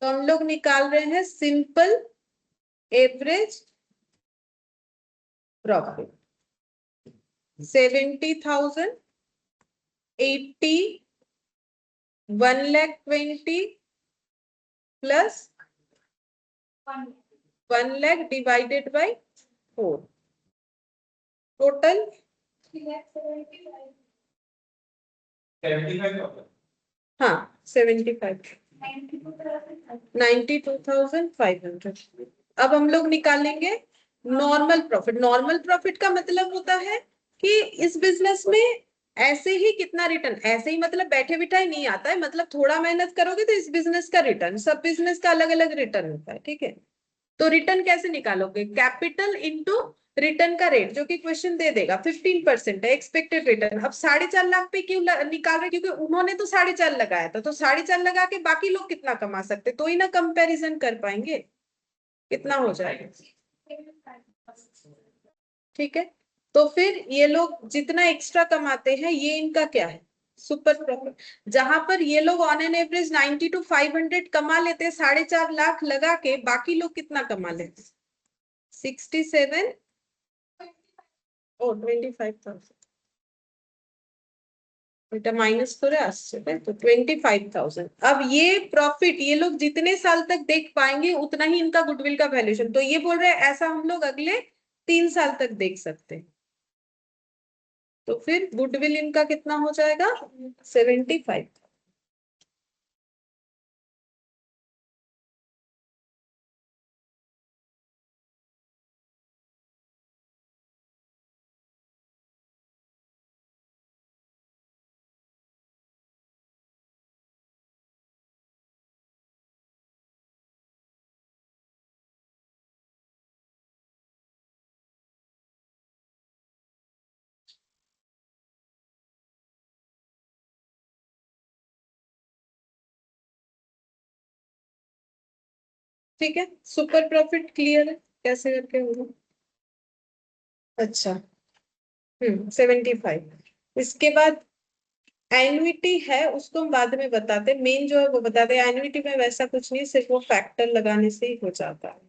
तो हम लोग निकाल रहे हैं simple average profit. 70,000, 80, 1,20,000 plus 1,00,000 divided by 4 total 75 हाँ 75 92,500। अब हम लोग निकालेंगे नॉर्मल प्रॉफिट। नॉर्मल प्रॉफिट का मतलब होता है कि इस बिजनेस में ऐसे ही कितना रिटर्न, ऐसे ही मतलब बैठे बिठाए नहीं आता है, मतलब थोड़ा मेहनत करोगे तो इस बिजनेस का रिटर्न, सब बिजनेस का अलग अलग रिटर्न होता है, ठीक है। तो रिटर्न कैसे निकालोगे, कैपिटल इंटू रिटर्न का रेट, जो कि क्वेश्चन दे देगा 15% है एक्सपेक्टेड रिटर्न। अब 4.5 लाख पे क्यों निकाल रहे, क्योंकि उन्होंने तो 4.5 लगाया था, तो 4.5 लगा के बाकी लोग कितना कमा सकते, तो ही ना कंपैरिजन कर पाएंगे, कितना हो जाएगा, ठीक है। तो फिर ये लोग जितना एक्स्ट्रा कमाते हैं ये इनका क्या है, सुपर प्रॉफिट। जहां पर ये लोग ऑन एन एवरेज 90 to 500 कमा लेते हैं 4.5 लाख लगा के, बाकी लोग कितना कमा लेते हैं 67 और 25,000, बेटा माइनस तो আসছে तो 25,000। अब ये प्रॉफिट ये लोग जितने साल तक देख पाएंगे उतना ही इनका गुडविल का वैल्यूएशन, तो ये बोल रहे हैं ऐसा हम लोग अगले 3 साल तक देख सकते हैं। तो फिर गुडविल इनका कितना हो जाएगा 75। ठीक है, सुपर प्रॉफिट क्लियर है कैसे करके होगा। अच्छा 75। इसके बाद एन्युटी है, उसको हम बाद में बताते हैं, मेन जो है वो बताते हैं। एन्युटी में वैसा कुछ नहीं, सिर्फ वो फैक्टर लगाने से ही हो जाता है।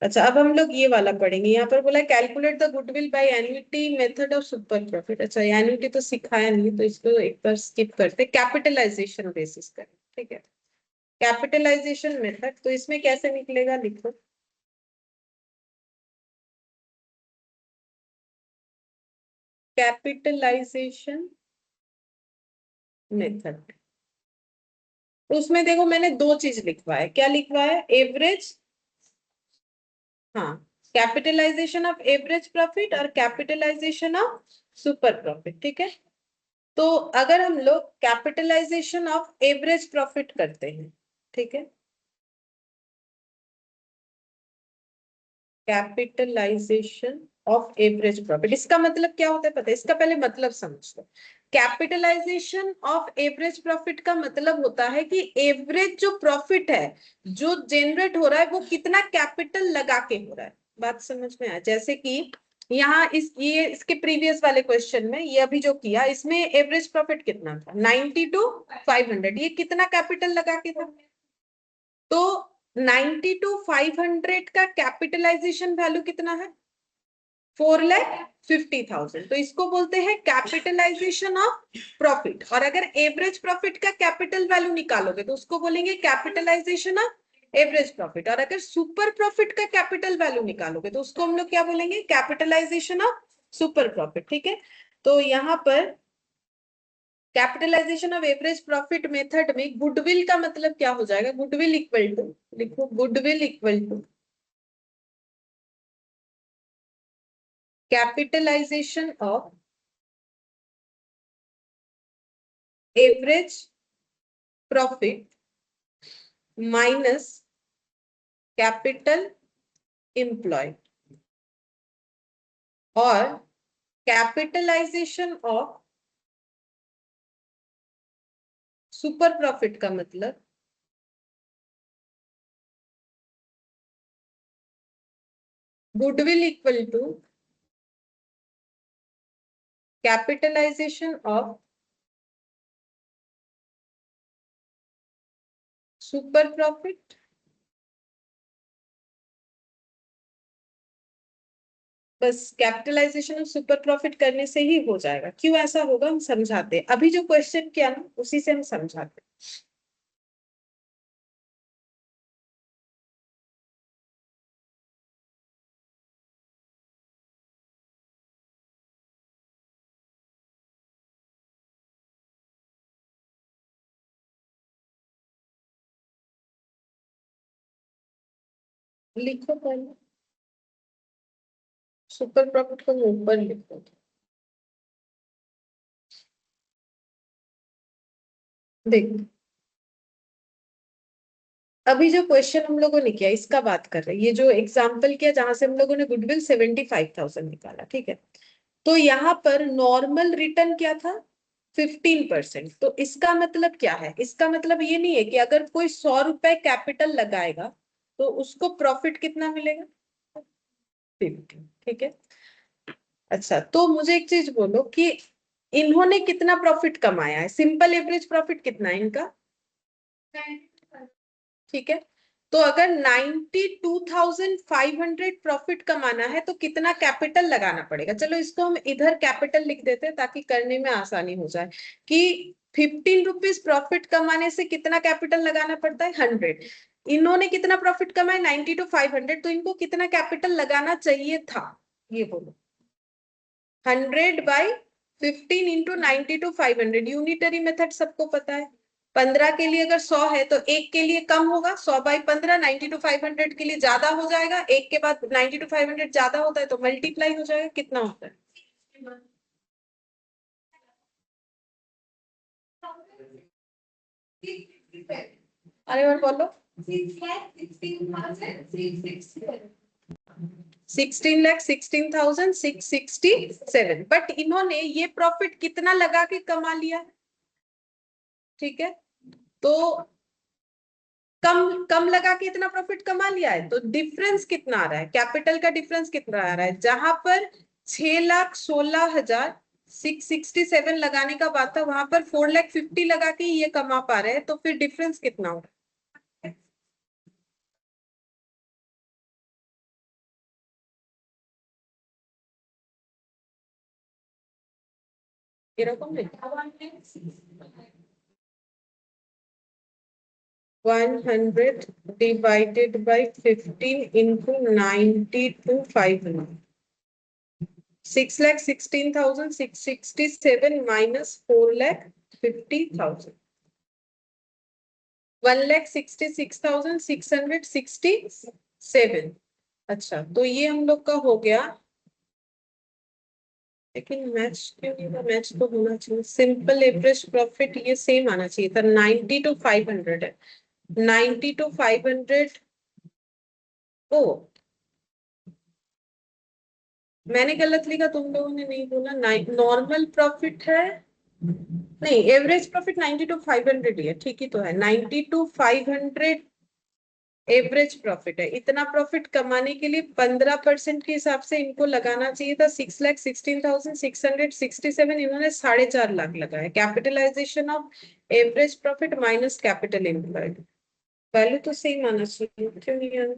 अच्छा अब हम लोग ये वाला पढ़ेंगे, यहाँ पर बोला calculate the goodwill by annuity method of super profit. अच्छा एन्युटी तो सिखाया नहीं, तो इसको एक बार स्किप करते, कैपिटलाइजेशन बेसिस करें, ठीक है। कैपिटलाइजेशन मेथड, तो इसमें कैसे निकलेगा लिखो, कैपिटलाइजेशन मेथड। तो उसमें देखो मैंने दो चीज लिखवाया है, क्या लिखवाया है, एवरेज, हाँ, कैपिटलाइजेशन ऑफ एवरेज प्रॉफिट और कैपिटलाइजेशन ऑफ सुपर प्रॉफिट, ठीक है। तो अगर हम लोग कैपिटलाइजेशन ऑफ एवरेज प्रॉफिट करते हैं, ठीक है, कैपिटलाइजेशन ऑफ एवरेज प्रॉफिट, इसका मतलब क्या होता है पता है, इसका पहले मतलब समझ लो। कैपिटलाइजेशन ऑफ एवरेज प्रॉफिट का मतलब होता है कि एवरेज जो प्रॉफिट है जो जनरेट हो रहा है वो कितना कैपिटल लगा के हो रहा है, बात समझ में आया। जैसे कि यहाँ इस ये इसके प्रीवियस वाले क्वेश्चन में ये अभी जो किया, इसमें एवरेज प्रॉफिट कितना था 90 to 500, ये कितना कैपिटल लगा के था, तो 90 to 500 का कैपिटलाइजेशन वैल्यू कितना है 4,50,000, तो इसको बोलते हैं कैपिटलाइजेशन ऑफ प्रॉफिट। और अगर एवरेज प्रॉफिट का कैपिटल वैल्यू निकालोगे तो उसको बोलेंगे कैपिटलाइजेशन ऑफ एवरेज प्रॉफिट। और अगर सुपर प्रॉफिट का कैपिटल वैल्यू निकालोगे तो उसको हम लोग क्या बोलेंगे, कैपिटलाइजेशन ऑफ सुपर प्रॉफिट, ठीक है। तो यहाँ पर capitalisation of average profit method में गुडविल का मतलब क्या हो जाएगा, गुडविल इक्वल टू, लिखो goodwill equal to capitalisation of average profit minus capital employ, और कैपिटलाइजेशन ऑफ सुपर प्रॉफिट का मतलब goodwill equal to capitalisation of super profit बस कैपिटलाइजेशन ऑफ सुपर प्रॉफिट करने से ही हो जाएगा। क्यों ऐसा होगा हम समझाते हैं, अभी जो क्वेश्चन किया ना उसी से हम समझाते हैं। लिखो पहले, सुपर प्रॉफिट को ऊपर लिखो। देखो अभी जो क्वेश्चन हम लोगों ने किया इसका बात कर रहे हैं, ये जो एग्जाम्पल किया जहां से हम लोगों ने गुडविल 75,000 निकाला, ठीक है। तो यहाँ पर नॉर्मल रिटर्न क्या था, 15%। तो इसका मतलब क्या है, इसका मतलब ये नहीं है कि अगर कोई 100 रुपए कैपिटल लगाएगा तो उसको प्रॉफिट कितना मिलेगा, 50, ठीक है। अच्छा तो मुझे एक चीज बोलो कि इन्होंने कितना प्रॉफिट कमाया है, सिंपल एवरेज प्रॉफिट कितना है इनका, ठीक है। तो अगर 92,500 प्रॉफिट कमाना है तो कितना कैपिटल लगाना पड़ेगा, चलो इसको हम इधर कैपिटल लिख देते हैं ताकि करने में आसानी हो जाए कि 15 रुपीज प्रॉफिट कमाने से कितना कैपिटल लगाना पड़ता है, 100। इन्होंने कितना प्रॉफिट कमाया, 92,500, तो इनको कितना कैपिटल लगाना चाहिए था, ये बोलो। 100/15 इंटू 92,500, यूनिटरी मेथड सबको पता है। 15 के लिए अगर 100 है तो एक के लिए कम होगा, 100/15, 92,500 के लिए ज्यादा हो जाएगा, एक के बाद 92,500 ज्यादा होता है तो मल्टीप्लाई हो जाएगा, कितना होता है, अरे और बोलो, 16,16,667। बट इन्होंने ये प्रॉफिट कितना लगा के कमा लिया, ठीक है। तो कम कम लगा के इतना प्रॉफिट कमा लिया है, तो डिफरेंस कितना आ रहा है, कैपिटल का डिफरेंस कितना आ रहा है, जहां पर 6,16,667 लगाने का बात था वहां पर 4,50,000 लगा के ये कमा पा रहे हैं, तो फिर डिफरेंस कितना हो रहा है, এরকম নেই, 100 divided by 15 into 92,500, 6,16,667 minus 4,50,000, 1,66,667। अच्छा तो ये हम लोग का हो गया, लेकिन मैच क्यों नहीं हुआ, मैच तो होना चाहिए, सिंपल एवरेज प्रॉफिट ये सेम आना चाहिए था, 90 to 500 है, 90 to 500। ओ मैंने गलत लिखा, तुम लोगों ने नहीं बोला, नॉर्मल प्रॉफिट है, नहीं एवरेज प्रॉफिट 90 to 500 ही है, ठीक ही तो है, 90 to 500 एवरेज प्रॉफिट है। इतना प्रॉफिट कमाने के लिए 15% के हिसाब से इनको लगाना चाहिए था 6,16,667, इन्होंने 4.5 लाख लगाया। Capitalisation of average profit minus capital employed, value तो सेम आना चाहिए, क्यों नहीं आना,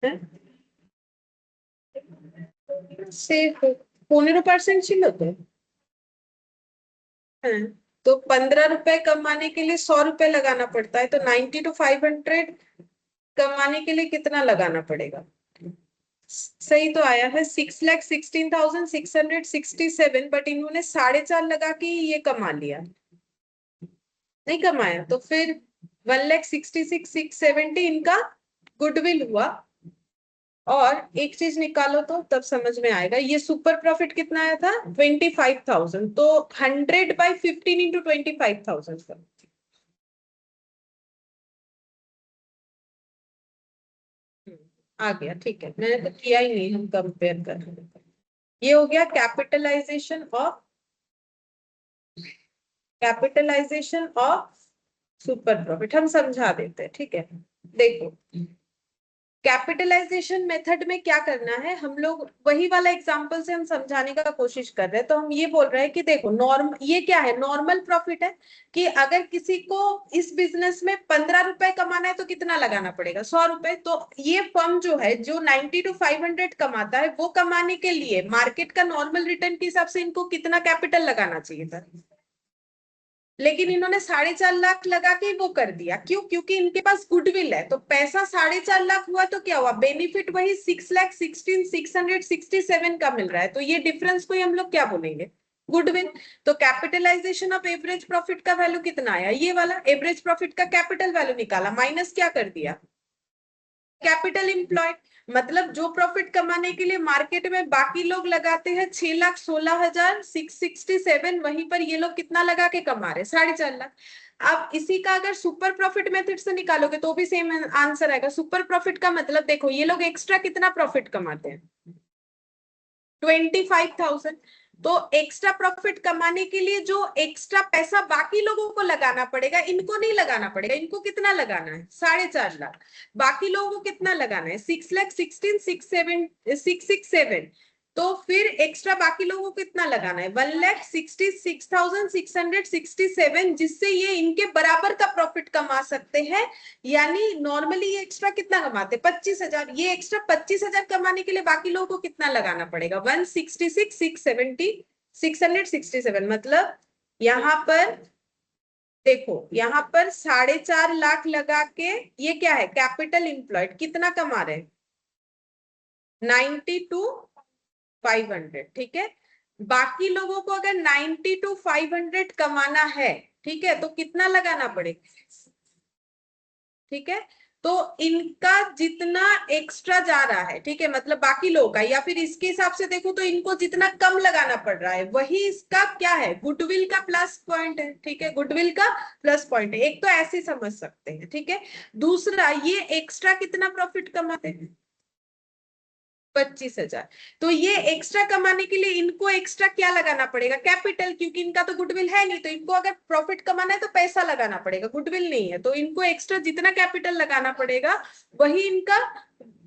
है? সে 15% ছিল তো, है। तो 15 रुपए कमाने के लिए 100 रुपए लगाना पड़ता है, तो 90 to 500 कमाने के लिए कितना लगाना पड़ेगा, सही तो आया है 6,16,667, बट इन्होंने 4.5 लगा के ये कमा लिया, नहीं कमाया, तो फिर 1,66,670 इनका गुडविल हुआ। और एक चीज निकालो तो तब समझ में आएगा, ये सुपर प्रॉफिट कितना आया था, 25,000, तो 100/15 इंटू 25,000 का, आ गया, ठीक है, मैंने तो किया ही नहीं, हम कंपेयर कर रहे थे। ये हो गया कैपिटलाइजेशन ऑफ सुपर प्रॉफिट, हम समझा देते हैं, ठीक है। देखो कैपिटलाइजेशन मेथड में क्या करना है, हम लोग वही वाला एग्जांपल से हम समझाने का कोशिश कर रहे हैं। तो हम ये बोल रहे हैं कि देखो ये क्या है, नॉर्मल प्रॉफिट है कि अगर किसी को इस बिजनेस में 15 रुपए कमाना है तो कितना लगाना पड़ेगा, 100 रुपए। तो ये फर्म जो है जो 90 to 500 कमाता है, वो कमाने के लिए मार्केट का नॉर्मल रिटर्न के हिसाब से इनको कितना कैपिटल लगाना चाहिए था, लेकिन इन्होंने 4.5 लाख लगा के वो कर दिया। क्यों? क्योंकि इनके पास गुडविल है। तो पैसा 4.5 लाख हुआ तो क्या हुआ, बेनिफिट वही 6,16,667 का मिल रहा है। तो ये डिफरेंस को हम लोग क्या बोलेंगे, गुडविल। तो कैपिटलाइजेशन ऑफ एवरेज प्रॉफिट का वैल्यू कितना आया, ये वाला एवरेज प्रॉफिट का कैपिटल वैल्यू निकाला, माइनस क्या कर दिया, कैपिटल एम्प्लॉयड। मतलब जो प्रॉफिट कमाने के लिए मार्केट में बाकी लोग लगाते हैं 6,16,667, वहीं पर ये लोग कितना लगा के कमा रहे, 4.5 लाख। अब इसी का अगर सुपर प्रॉफिट मेथड से निकालोगे तो भी सेम आंसर आएगा। सुपर प्रॉफिट का मतलब देखो ये लोग एक्स्ट्रा कितना प्रॉफिट कमाते हैं, 25,000। तो एक्स्ट्रा प्रॉफिट कमाने के लिए जो एक्स्ट्रा पैसा बाकी लोगों को लगाना पड़ेगा, इनको नहीं लगाना पड़ेगा। इनको कितना लगाना है, 4.5 लाख। बाकी लोगों को कितना लगाना है, 6,16,667। तो फिर एक्स्ट्रा बाकी लोगों को कितना लगाना है, 1,66,667, जिससे ये इनके बराबर का प्रॉफिट कमा सकते हैं। यानी नॉर्मली ये एक्स्ट्रा कितना कमाते, 25,000। ये एक्स्ट्रा 25,000 कमाने के लिए बाकी लोगों को कितना लगाना पड़ेगा, 166,667। मतलब यहाँ पर देखो, यहाँ पर 4.5 लाख लगा के ये क्या है, कैपिटल एम्प्लॉयड कितना कमा रहे हैं, 90 to 500। ठीक है, बाकी लोगों को अगर 90 to 500 कमाना है, ठीक है, तो कितना लगाना पड़ेगा, ठीक है। तो इनका जितना एक्स्ट्रा जा रहा है, ठीक है, मतलब बाकी लोगों का, या फिर इसके हिसाब से देखो तो इनको जितना कम लगाना पड़ रहा है, वही इसका क्या है, गुडविल का प्लस पॉइंट है। ठीक है, गुडविल का प्लस पॉइंट है। एक तो ऐसे समझ सकते हैं, ठीक है। दूसरा, ये एक्स्ट्रा कितना प्रॉफिट कमाते हैं, 25,000। तो ये एक्स्ट्रा कमाने के लिए इनको एक्स्ट्रा क्या लगाना पड़ेगा, कैपिटल, क्योंकि इनका तो गुडविल है नहीं। तो इनको अगर प्रॉफिट कमाना है तो पैसा लगाना पड़ेगा, गुडविल नहीं है। तो इनको एक्स्ट्रा जितना कैपिटल लगाना पड़ेगा वही इनका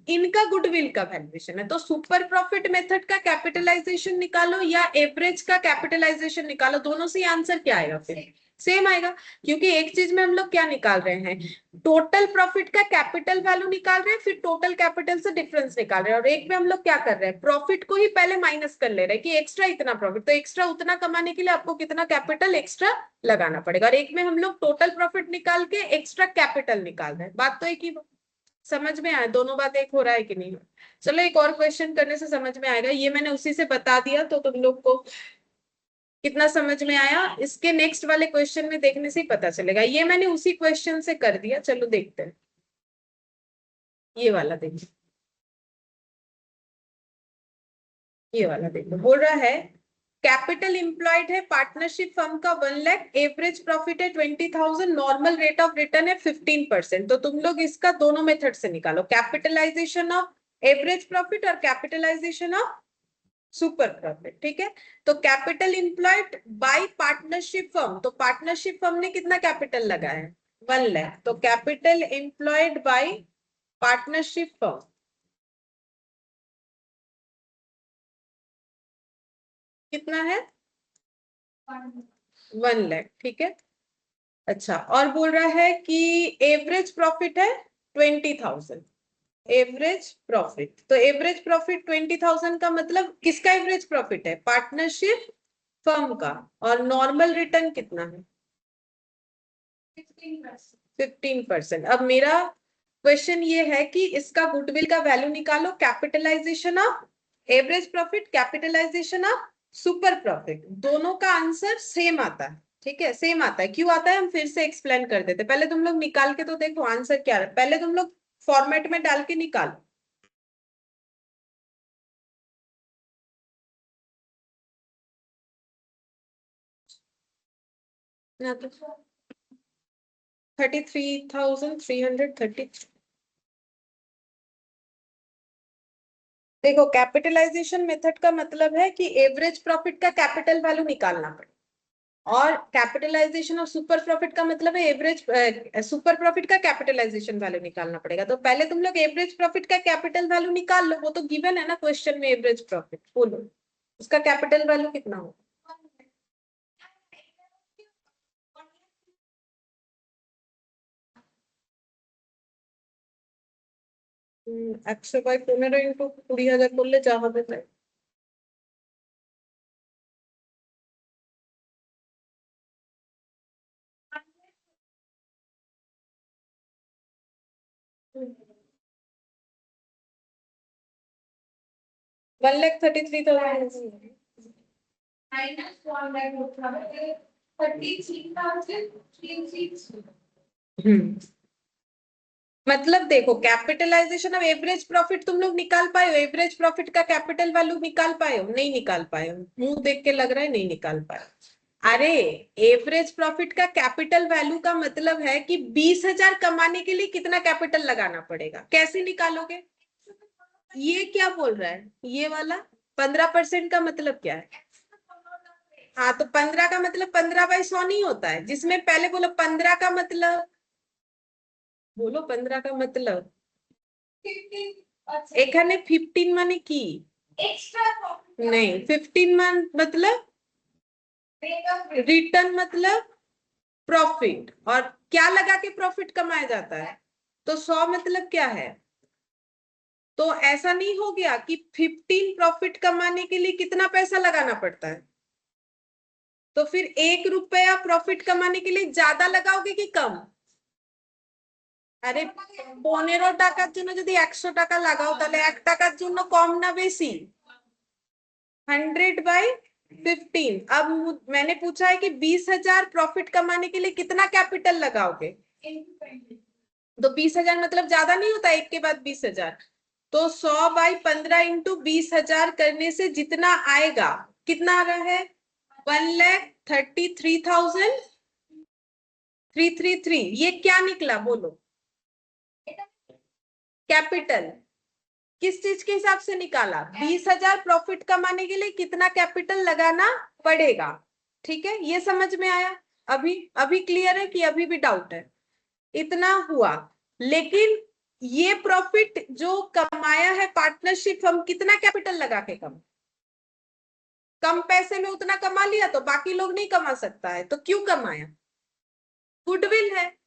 इनका गुडविल का वैल्यूएशन है। तो सुपर प्रॉफिट मेथड का कैपिटलाइजेशन निकालो या एवरेज का कैपिटलाइजेशन निकालो, दोनों से आंसर क्या आएगा, फिर सेम आएगा। क्योंकि एक चीज में हम लोग क्या निकाल रहे हैं, टोटल प्रॉफिट का कैपिटल वैल्यू निकाल रहे हैं, फिर टोटल कैपिटल से डिफरेंस निकाल रहे हैं। और एक में हम लोग क्या कर रहे हैं, प्रॉफिट को ही पहले माइनस कर ले रहे हैं कि एक्स्ट्रा इतना प्रॉफिट, तो एक्स्ट्रा उतना कमाने के लिए आपको कितना कैपिटल एक्स्ट्रा लगाना पड़ेगा। और एक में हम लोग टोटल प्रॉफिट निकाल के एक्स्ट्रा कैपिटल निकाल रहे हैं। बात तो एक ही, समझ में आया, दोनों बात एक हो रहा है कि नहीं। चलो एक और क्वेश्चन करने से समझ में आएगा। ये मैंने उसी से बता दिया तो तुम लोग को कितना समझ में आया, इसके नेक्स्ट वाले क्वेश्चन में देखने से ही पता चलेगा। ये मैंने उसी क्वेश्चन से कर दिया। चलो देखते हैं, ये वाला देखो, ये वाला देखो। बोल रहा है कैपिटल एम्प्लॉयड है पार्टनरशिप फर्म का 1 लाख, एवरेज प्रॉफिट है 20,000, नॉर्मल रेट ऑफ रिटर्न है 15%। तो तुम लोग इसका दोनों मेथड से निकालो, कैपिटलाइजेशन ऑफ एवरेज प्रॉफिट और कैपिटलाइजेशन ऑफ सुपर प्रॉफिट। ठीक है, तो capital employed by partnership firm, तो पार्टनरशिप फर्म ने कितना कैपिटल लगाया है, 1 लाख। तो capital employed by partnership firm कितना है, 1 लाख। ठीक है, अच्छा, और बोल रहा है कि एवरेज प्रॉफिट है 20,000। एवरेज प्रॉफिट, तो एवरेज प्रॉफिट 20,000 का मतलब किसका एवरेज प्रॉफिट है, पार्टनरशिप फर्म का। और नॉर्मल रिटर्न कितना है, 15%। अब मेरा क्वेश्चन ये है कि इसका गुडविल का वैल्यू निकालो, capitalisation of average profit, capitalisation of super profit. दोनों का आंसर सेम आता है। ठीक है, सेम आता है। क्यों आता है हम फिर से एक्सप्लेन कर देते। पहले तुम लोग निकाल के तो देखो आंसर क्या है, पहले तुम लोग फॉर्मेट में डाल के निकालो। ना तो 33,333। देखो, कैपिटलाइजेशन मेथड का मतलब है कि एवरेज प्रॉफिट का कैपिटल वैल्यू निकालना पड़े। और कैपिटलाइजेशन ऑफ सुपर प्रॉफिट का मतलब है एवरेज सुपर प्रॉफिट का कैपिटलाइजेशन वैल्यू निकालना पड़ेगा। तो पहले तुम लोग एवरेज प्रॉफिट का कैपिटल वैल्यू निकाल लो, वो तो गिवन है ना क्वेश्चन में। एवरेज प्रॉफिट बोलो उसका कैपिटल वैल्यू कितना होगा। একশো বাই 15 ইন্টু 20,000 করলে যা হবে তাই। वन लैख 33,000 माइनस 1 होता है 33,363। मतलब देखो कैपिटलाइजेशन ऑफ एवरेज प्रॉफिट तुम लोग निकाल पाए हो, एवरेज प्रॉफिट का कैपिटल वैल्यू निकाल पाए हो, नहीं निकाल पाए हो, मुंह देख के लग रहा है नहीं निकाल पाए। अरे एवरेज प्रॉफिट का कैपिटल वैल्यू का मतलब है कि 20,000 कमाने के लिए कितना कैपिटल लगाना पड़ेगा, कैसे निकालोगे। ये क्या बोल रहा है ये वाला 15% का मतलब क्या है। हाँ तो 15 का मतलब 15/100 नहीं होता है, जिसमें पहले बोलो 15 का मतलब, बोलो 15 का मतलब। এখানে 15 মানে কি, एक्स्ट्रा नहीं 15 मतलब रिटर्न मतलब प्रॉफिट, और क्या लगा के प्रॉफिट कमाया जाता है। तो 100 मतलब क्या है। तो ऐसा नहीं हो गया कि 15 प्रॉफिट कमाने के लिए कितना पैसा लगाना पड़ता है। तो फिर 1 रुपया प्रॉफिट कमाने के लिए ज्यादा लगाओगे कि कम। আরে 15 টাকার জন্য যদি 100 টাকা লাগাও তাহলে 1 টাকার জন্য কম না বেশি। 100/15। अब मैंने पूछा है कि 20,000 प्रॉफिट कमाने के लिए कितना कैपिटल लगाओगे। तो 20,000 मतलब ज्यादा नहीं होता एक के बाद 20,000। तो 100/15 इंटू 20,000 करने से जितना आएगा, कितना आ रहा है 1,33,333। ये क्या निकला बोलो। कैपिटल किस चीज के हिसाब से निकाला, 20,000 प्रॉफिट कमाने के लिए कितना कैपिटल लगाना पड़ेगा। ठीक है ये समझ में आया। अभी अभी क्लियर है कि अभी भी डाउट है। इतना हुआ, लेकिन ये प्रॉफिट जो कमाया है पार्टनरशिप हम कितना कैपिटल लगा के कम पैसे में उतना कमा लिया, तो बाकी लोग नहीं कमा सकता है तो क्यों कमाया। गुडविल है,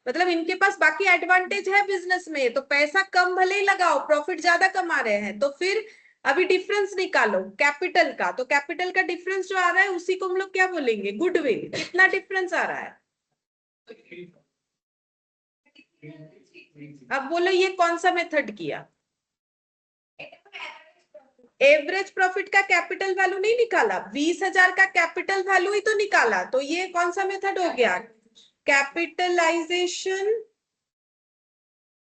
मतलब इनके पास बाकी एडवांटेज है बिजनेस में, तो पैसा कम भले ही लगाओ प्रॉफिट ज्यादा कमा रहे हैं। तो फिर अभी डिफरेंस निकालो कैपिटल का, तो कैपिटल का डिफरेंस जो आ रहा है उसी को हम लोग क्या बोलेंगे गुडविल। कितना डिफरेंस आ रहा है। अब बोलो ये कौन सा मेथड किया। एवरेज प्रॉफिट का कैपिटल वैल्यू नहीं निकाला, 20,000 का कैपिटल वैल्यू ही तो निकाला। तो ये कौन सा मेथड हो गया, कैपिटलाइजेशन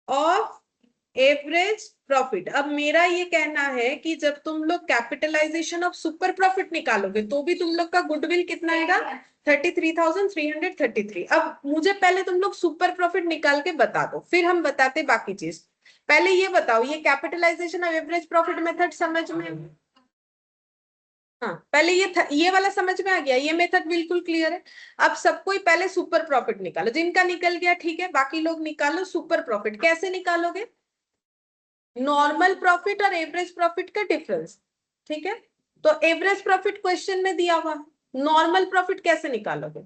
ऑफ एवरेज प्रॉफिट। अब मेरा ये कहना है कि जब तुम लोग कैपिटलाइजेशन ऑफ सुपर प्रॉफिट निकालोगे तो भी तुम लोग का गुडविल कितना आएगा 33,333। अब मुझे पहले तुम लोग सुपर प्रॉफिट निकाल के बता दो, फिर हम बताते बाकी चीज। पहले ये बताओ ये capitalization of average profit method समझ में। हाँ पहले ये वाला समझ में आ गया, ये मेथड बिल्कुल क्लियर है। अब सबको ही पहले सुपर प्रॉफिट निकालो, जिनका निकल गया ठीक है, बाकी लोग निकालो सुपर प्रॉफिट। कैसे निकालोगे, नॉर्मल प्रॉफिट और एवरेज प्रॉफिट का डिफरेंस। ठीक है तो एवरेज प्रॉफिट क्वेश्चन में दिया हुआ, नॉर्मल प्रॉफिट कैसे निकालोगे।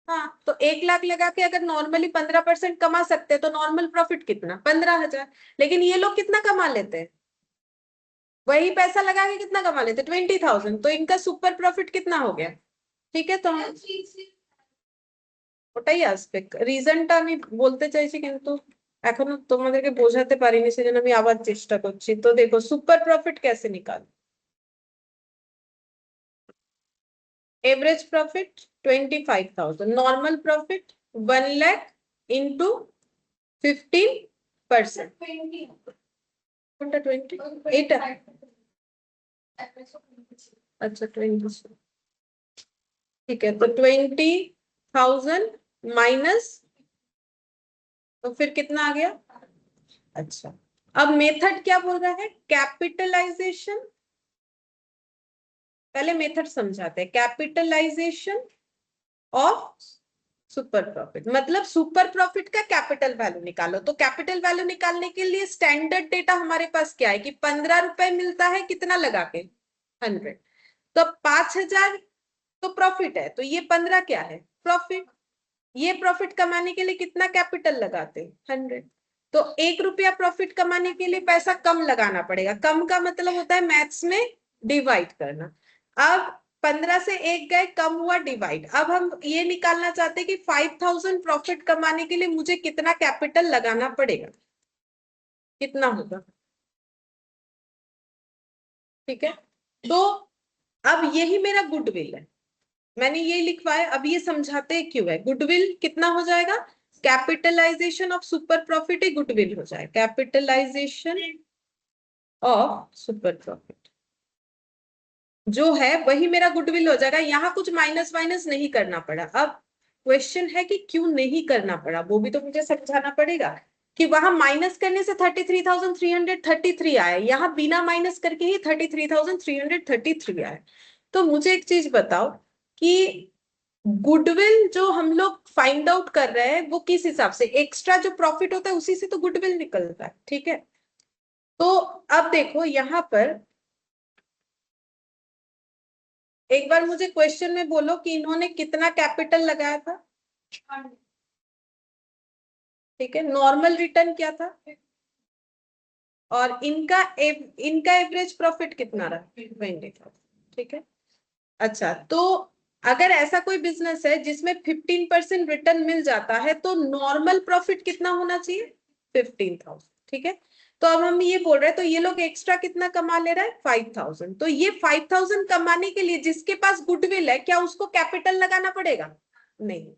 हाँ तो 1 लाख लगा के अगर नॉर्मली 15% कमा सकते हैं तो नॉर्मल प्रॉफिट कितना 15,000। लेकिन ये लोग कितना कमा लेते हैं, वही पैसा लगा के कितना कमा लेते 20,000। तो इनका सुपर प्रॉफिट कितना हो गया। ঠিক আছে তো ওটাই আসবে, রিজনটা আমি বলতে চাইছি কিন্তু এখনো তোমাদেরকে বোঝাতে পারিনি, সেজন্য আমি আবার চেষ্টা করছি। তো দেখো সুপার প্রফিট कैसे निकाल, average profit 25,000, normal profit 1 lakh into 15%। কোনটা 20 এটা, अच्छा 20। ठीक है तो 20,000 माइनस, तो फिर कितना आ गया। अच्छा अब मेथड क्या बोल रहा है, कैपिटलाइजेशन पहले मेथड समझाते हैं। कैपिटलाइजेशन ऑफ सुपर प्रॉफिट मतलब सुपर प्रॉफिट का कैपिटल वैल्यू निकालो। तो कैपिटल वैल्यू निकालने के लिए स्टैंडर्ड डेटा हमारे पास क्या है कि 15 रुपए मिलता है कितना लगा के 100। तो 5,000 तो प्रॉफिट है, तो ये 15 क्या है प्रॉफिट। ये प्रॉफिट कमाने के लिए कितना कैपिटल लगाते 100। तो 1 रुपया प्रॉफिट कमाने के लिए पैसा कम लगाना पड़ेगा। कम का मतलब होता है मैथ्स में डिवाइड करना। अब 15 से 1 गए, कम हुआ, डिवाइड। अब हम ये निकालना चाहते हैं कि 5,000 प्रॉफिट कमाने के लिए मुझे कितना कैपिटल लगाना पड़ेगा, कितना होगा। ठीक है, तो अब यही मेरा गुडविल है, मैंने ये लिखवाया। अब ये समझाते हैं क्यों है। गुडविल कितना हो जाएगा, कैपिटलाइजेशन ऑफ सुपर प्रॉफिट ही गुडविल हो जाए। कैपिटलाइजेशन ऑफ सुपर प्रॉफिट जो है वही मेरा गुडविल हो जाएगा। यहां कुछ माइनस माइनस नहीं करना पड़ा। अब क्वेश्चन है कि क्यों नहीं करना पड़ा, वो भी तो मुझे समझाना पड़ेगा कि वहां माइनस करने से 33,333 आया, यहाँ बिना माइनस करके ही 33,333 आया। तो मुझे एक चीज बताओ कि गुडविल जो हम लोग फाइंड आउट कर रहे हैं वो किस हिसाब से, एक्स्ट्रा जो प्रॉफिट होता है उसी से तो गुडविल निकलता है। ठीक है, तो अब देखो यहां पर एक बार मुझे क्वेश्चन में बोलो कि इन्होंने कितना कैपिटल लगाया था। ठीक है, नॉर्मल रिटर्न क्या था और इनका एवरेज प्रॉफिट कितना रहा 20,000। ठीक है, अच्छा तो अगर ऐसा कोई बिजनेस है जिसमें 15% रिटर्न मिल जाता है तो नॉर्मल प्रॉफिट कितना होना चाहिए 15,000। ठीक है, तो अब हम ये बोल रहे हैं तो ये लोग एक्स्ट्रा कितना कमा ले रहे हैं 5,000। तो ये 5,000 कमाने के लिए जिसके पास गुडविल है क्या उसको कैपिटल लगाना पड़ेगा, नहीं।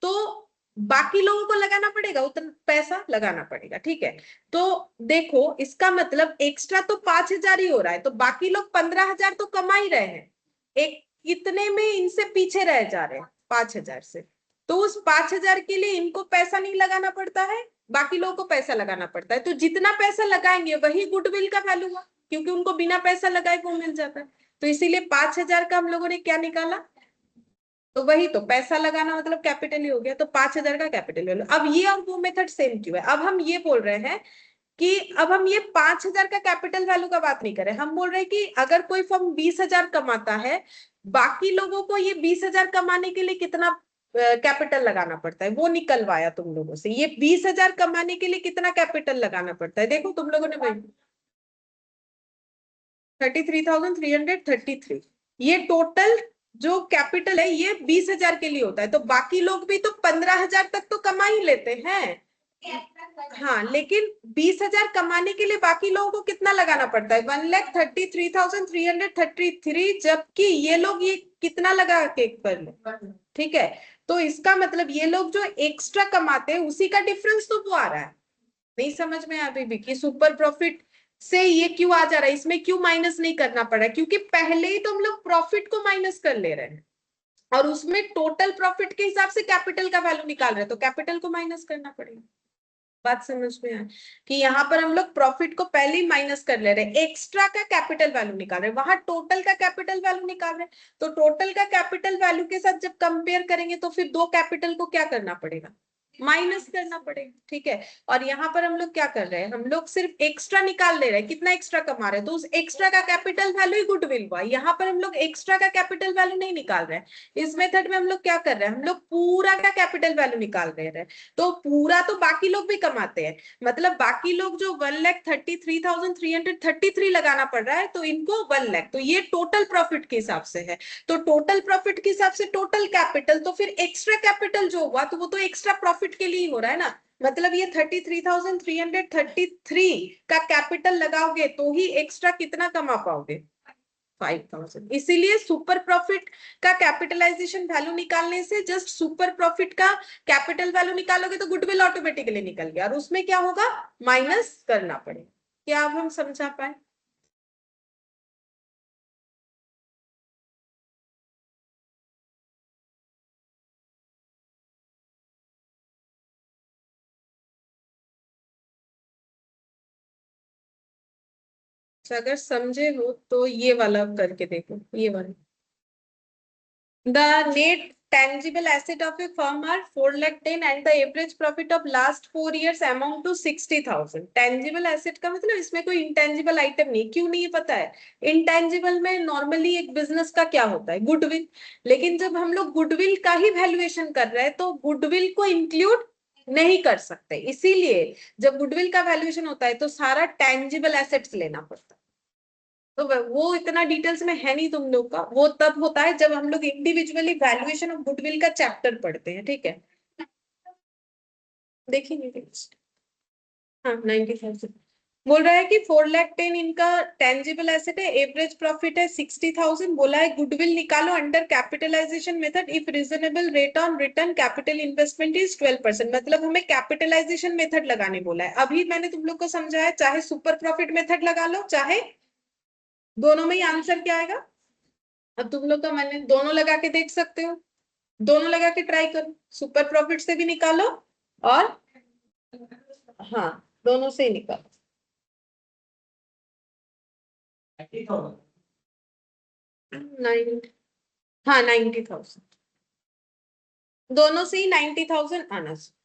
तो बाकी लोगों को लगाना पड़ेगा, उतना पैसा लगाना पड़ेगा। ठीक है, तो देखो इसका मतलब एक्स्ट्रा तो 5,000 ही हो रहा है, तो बाकी लोग 15,000 तो कमा ही रहे हैं। एक कितने में इनसे पीछे रह जा रहे हैं 5,000 से। तो उस 5,000 के लिए इनको पैसा नहीं लगाना पड़ता है, बाकी लोगों को पैसा लगाना पड़ता है। तो जितना पैसा लगाएंगे वही गुडविल का वैल्यू हुआ, क्योंकि उनको बिना पैसा लगाए वो मिल जाता है। तो इसीलिए 5,000 का हम लोगों ने क्या निकाला, तो वही तो पैसा लगाना मतलब कैपिटल ही हो गया। तो 5,000 का कैपिटल वैल्यू। अब ये और वो मेथड सेम क्यों है, अब हम ये बोल रहे हैं कि अब हम ये 5,000 का कैपिटल वैल्यू का बात नहीं कर रहे, हम बोल रहे हैं कि अगर कोई फर्म 20,000 कमाता है, बाकी लोगों को ये 20,000 कमाने के लिए कितना कैपिटल लगाना पड़ता है वो निकलवाया तुम लोगों से। ये 20,000 कमाने के लिए कितना कैपिटल लगाना पड़ता है, देखो तुम लोगों ने 33,333। ये टोटल जो कैपिटल है ये 20,000 के लिए होता है। तो बाकी लोग भी तो 15,000 तक तो कमा ही लेते हैं। हाँ, लेकिन 20,000 कमाने के लिए बाकी लोगों को कितना लगाना पड़ता है 1,33,333, जबकि ये लोग ये कितना लगा के कर ले। ठीक है, तो इसका मतलब ये लोग जो एक्स्ट्रा कमाते हैं उसी का डिफरेंस तो वो आ रहा है। नहीं समझ में अभी भी कि सुपर प्रॉफिट से ये क्यों आ जा रहा है, इसमें क्यों माइनस नहीं करना पड़ा, क्योंकि पहले ही तो हम लोग प्रॉफिट को माइनस कर ले रहे हैं और उसमें टोटल प्रॉफिट के हिसाब से कैपिटल का वैल्यू निकाल रहे हैं, तो कैपिटल को माइनस करना पड़ेगा। बात समझ में आए कि यहाँ पर हम लोग प्रॉफिट को पहले ही माइनस कर ले रहे हैं, एक्स्ट्रा का कैपिटल वैल्यू निकाल रहे हैं, वहां टोटल का कैपिटल वैल्यू निकाल रहे हैं। तो टोटल का कैपिटल वैल्यू के साथ जब कंपेयर करेंगे तो फिर दो कैपिटल को क्या करना पड़ेगा, माइनस करना पड़ेगा। ठीक है, और यहाँ पर हम लोग क्या कर रहे हैं, हम लोग सिर्फ एक्स्ट्रा निकाल ले रहे हैं, कितना एक्स्ट्रा कमा रहे हैं, तो उस एक्स्ट्रा का कैपिटल वैल्यू ही गुडविल हुआ। यहाँ पर हम लोग एक्स्ट्रा का कैपिटल वैल्यू नहीं निकाल रहे हैं। इस मेथड में हम लोग क्या कर रहे हैं, हम लोग पूरा का कैपिटल वैल्यू निकाल रहे हैं। तो पूरा तो बाकी लोग भी कमाते हैं, मतलब बाकी लोग जो 1,33,333 लगाना पड़ रहा है तो इनको 1,00,000, तो ये टोटल प्रॉफिट के हिसाब से है। तो टोटल प्रॉफिट के हिसाब से टोटल कैपिटल, तो फिर एक्स्ट्रा कैपिटल जो हुआ तो वो तो एक्स्ट्रा प्रॉफिट के लिए ही हो रहा है ना। मतलब ये 33,333 का कैपिटल लगाओगे तो ही एक्स्ट्रा कितना कमा पाओगे 5,000। इसीलिए सुपर प्रॉफिट का कैपिटलाइजेशन वैल्यू निकालने से जस्ट सुपर प्रॉफिट का कैपिटल वैल्यू निकालोगे तो गुडविल ऑटोमेटिकली निकल गया और उसमें क्या होगा माइनस करना पड़ेगा। क्या अब हम समझा पाए। अगर समझे हो तो ये वाला करके देखो, ये वाला। The net tangible asset of a firm are 410 and the average profit of last 4 years amount to 60,000. Tangible asset का मतलब इसमें कोई intangible item नहीं, क्यों नहीं पता है? Intangible में normally एक business का क्या होता है? Goodwill. लेकिन जब हम लोग goodwill का ही valuation कर रहे हैं तो goodwill को include नहीं कर सकते, इसीलिए जब goodwill का valuation होता है तो सारा tangible assets लेना पड़ता है। तो वो इतना डिटेल्स में है नहीं तुम लोग का, वो तब होता है जब हम लोग इंडिविजुअली वैल्यूएशन ऑफ गुडविल का चैप्टर पढ़ते हैं, ठीक है? देखिए हाँ 90,000 बोल रहा है कि 410 इनका टेंजिबल एसेट है, एवरेज प्रॉफिट है 60,000, बोला है गुडविल निकालो under capitalization method if reasonable rate on return capital investment is 12%, मतलब हमें कैपिटलाइजेशन मेथड लगाने बोला है। अभी मैंने तुम लोग को समझाया, चाहे सुपर प्रॉफिट मेथड लगा लो, चाहे दोनों में ही आंसर क्या आएगा। अब तुम लोग का मैंने दोनों लगा के देख सकते हो, दोनों लगा के ट्राई करो, सुपर प्रॉफिट से भी निकालो और हाँ दोनों से ही निकालो। 90,000 9 हाँ 90,000, दोनों से ही 90,000 आना चाहिए।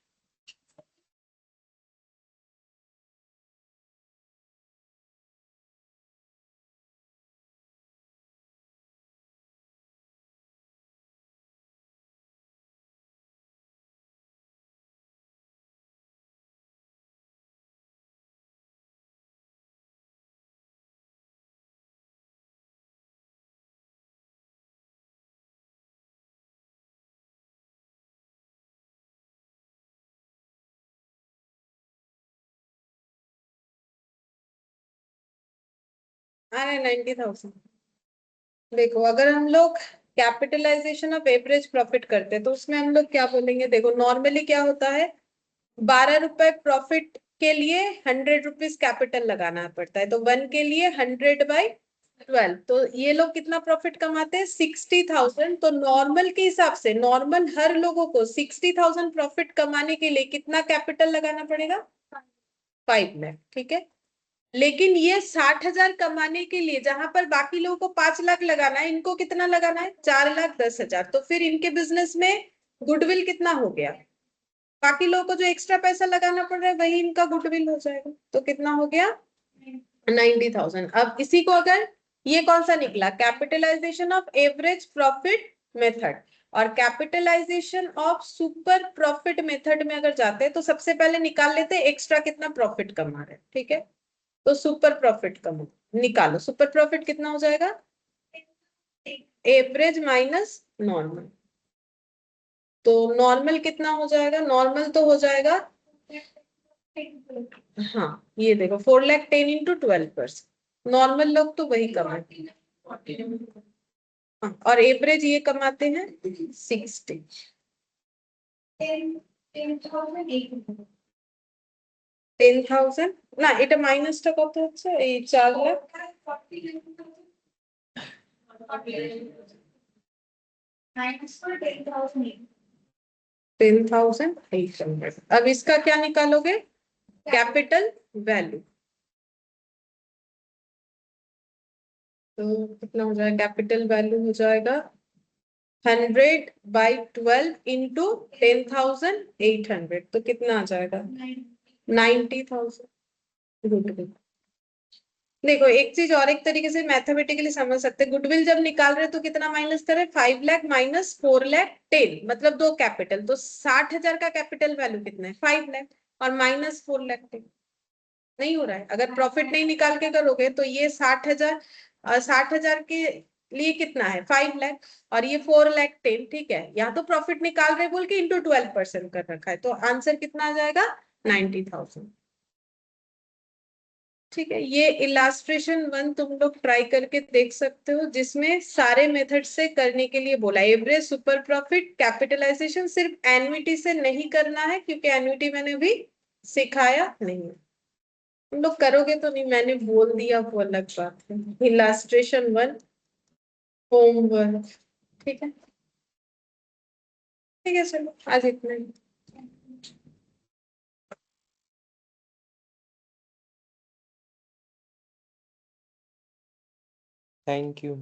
अरे 90,000 देखो, अगर हम लोग कैपिटलाइजेशन ऑफ एवरेज प्रॉफिट करते हैं तो उसमें हम लोग क्या बोलेंगे, देखो नॉर्मली क्या होता है, 12 रुपए प्रॉफिट के लिए 100 रुपीज कैपिटल लगाना पड़ता है, तो 1 के लिए 100/12, तो ये लोग कितना प्रॉफिट कमाते हैं 60,000। तो नॉर्मल के हिसाब से, नॉर्मल हर लोगों को 60,000 प्रॉफिट कमाने के लिए कितना कैपिटल लगाना पड़ेगा, 5 लाख, ठीक है? लेकिन ये 60,000 कमाने के लिए जहां पर बाकी लोगों को 5 लाख लगाना है, इनको कितना लगाना है 4,10,000, तो फिर इनके बिजनेस में गुडविल कितना हो गया, बाकी लोगों को जो एक्स्ट्रा पैसा लगाना पड़ रहा है वही इनका गुडविल हो जाएगा, तो कितना हो गया 90,000। अब इसी को अगर, ये कौन सा निकला, capitalization of average profit method, और capitalisation of super profit method में अगर जाते हैं तो सबसे पहले निकाल लेते हैं एक्स्ट्रा कितना प्रॉफिट कमा रहे हैं, ठीक है? तो सुपर प्रॉफिट कमा निकालो, सुपर प्रॉफिट कितना हो जाएगा, एवरेज माइनस नॉर्मल, तो नॉर्मल कितना हो जाएगा, नॉर्मल तो हो जाएगा, हाँ ये देखो 4,10,000 इंटू 12%, नॉर्मल लोग तो वही कमाते हैं, हाँ, और एवरेज ये कमाते हैं 60। 10,000 না, এটা মাইনাসটা কত হচ্ছে, এই 4 লাখ 10,800। अब इसका क्या निकालोगे, कैपिटल वैल्यू, तो कितना हो जाएगा, कैपिटल वैल्यू हो जाएगा 100/12 इंटू 10,800, तो कितना आ जाएगा 90,000 गुडविल। देखो एक चीज और एक तरीके से मैथमेटिकली समझ सकते हैं, गुडविल जब निकाल रहे तो कितना माइनस करें, 5 लाख माइनस 4,10,000, मतलब दो कैपिटल, तो 60,000 का कैपिटल वैल्यू कितना है 5 लाख, और माइनस 4,10,000 नहीं हो रहा है। अगर प्रॉफिट नहीं निकाल के करोगे तो ये 60,000, 60,000 के लिए कितना है 5 लाख, और ये 4,10,000, ठीक है? यहाँ तो प्रॉफिट निकाल रहे बोल के इंटू 12% कर रखा है, तो आंसर कितना आ जाएगा 90,000, ठीक है? ये इलास्ट्रेशन 1 तुम लोग ट्राई करके देख सकते हो, जिसमें सारे मेथड से करने के लिए बोला, एवरेज, सुपर प्रॉफिट, कैपिटलाइजेशन। सिर्फ एन्युटी से नहीं करना है क्योंकि एन्युटी मैंने भी सिखाया नहीं है, तुम लोग करोगे तो नहीं, मैंने बोल दिया वो अलग बात है। इलास्ट्रेशन 1 होमवर्क, ठीक है? ठीक है चलो आज इतना ही। Thank you.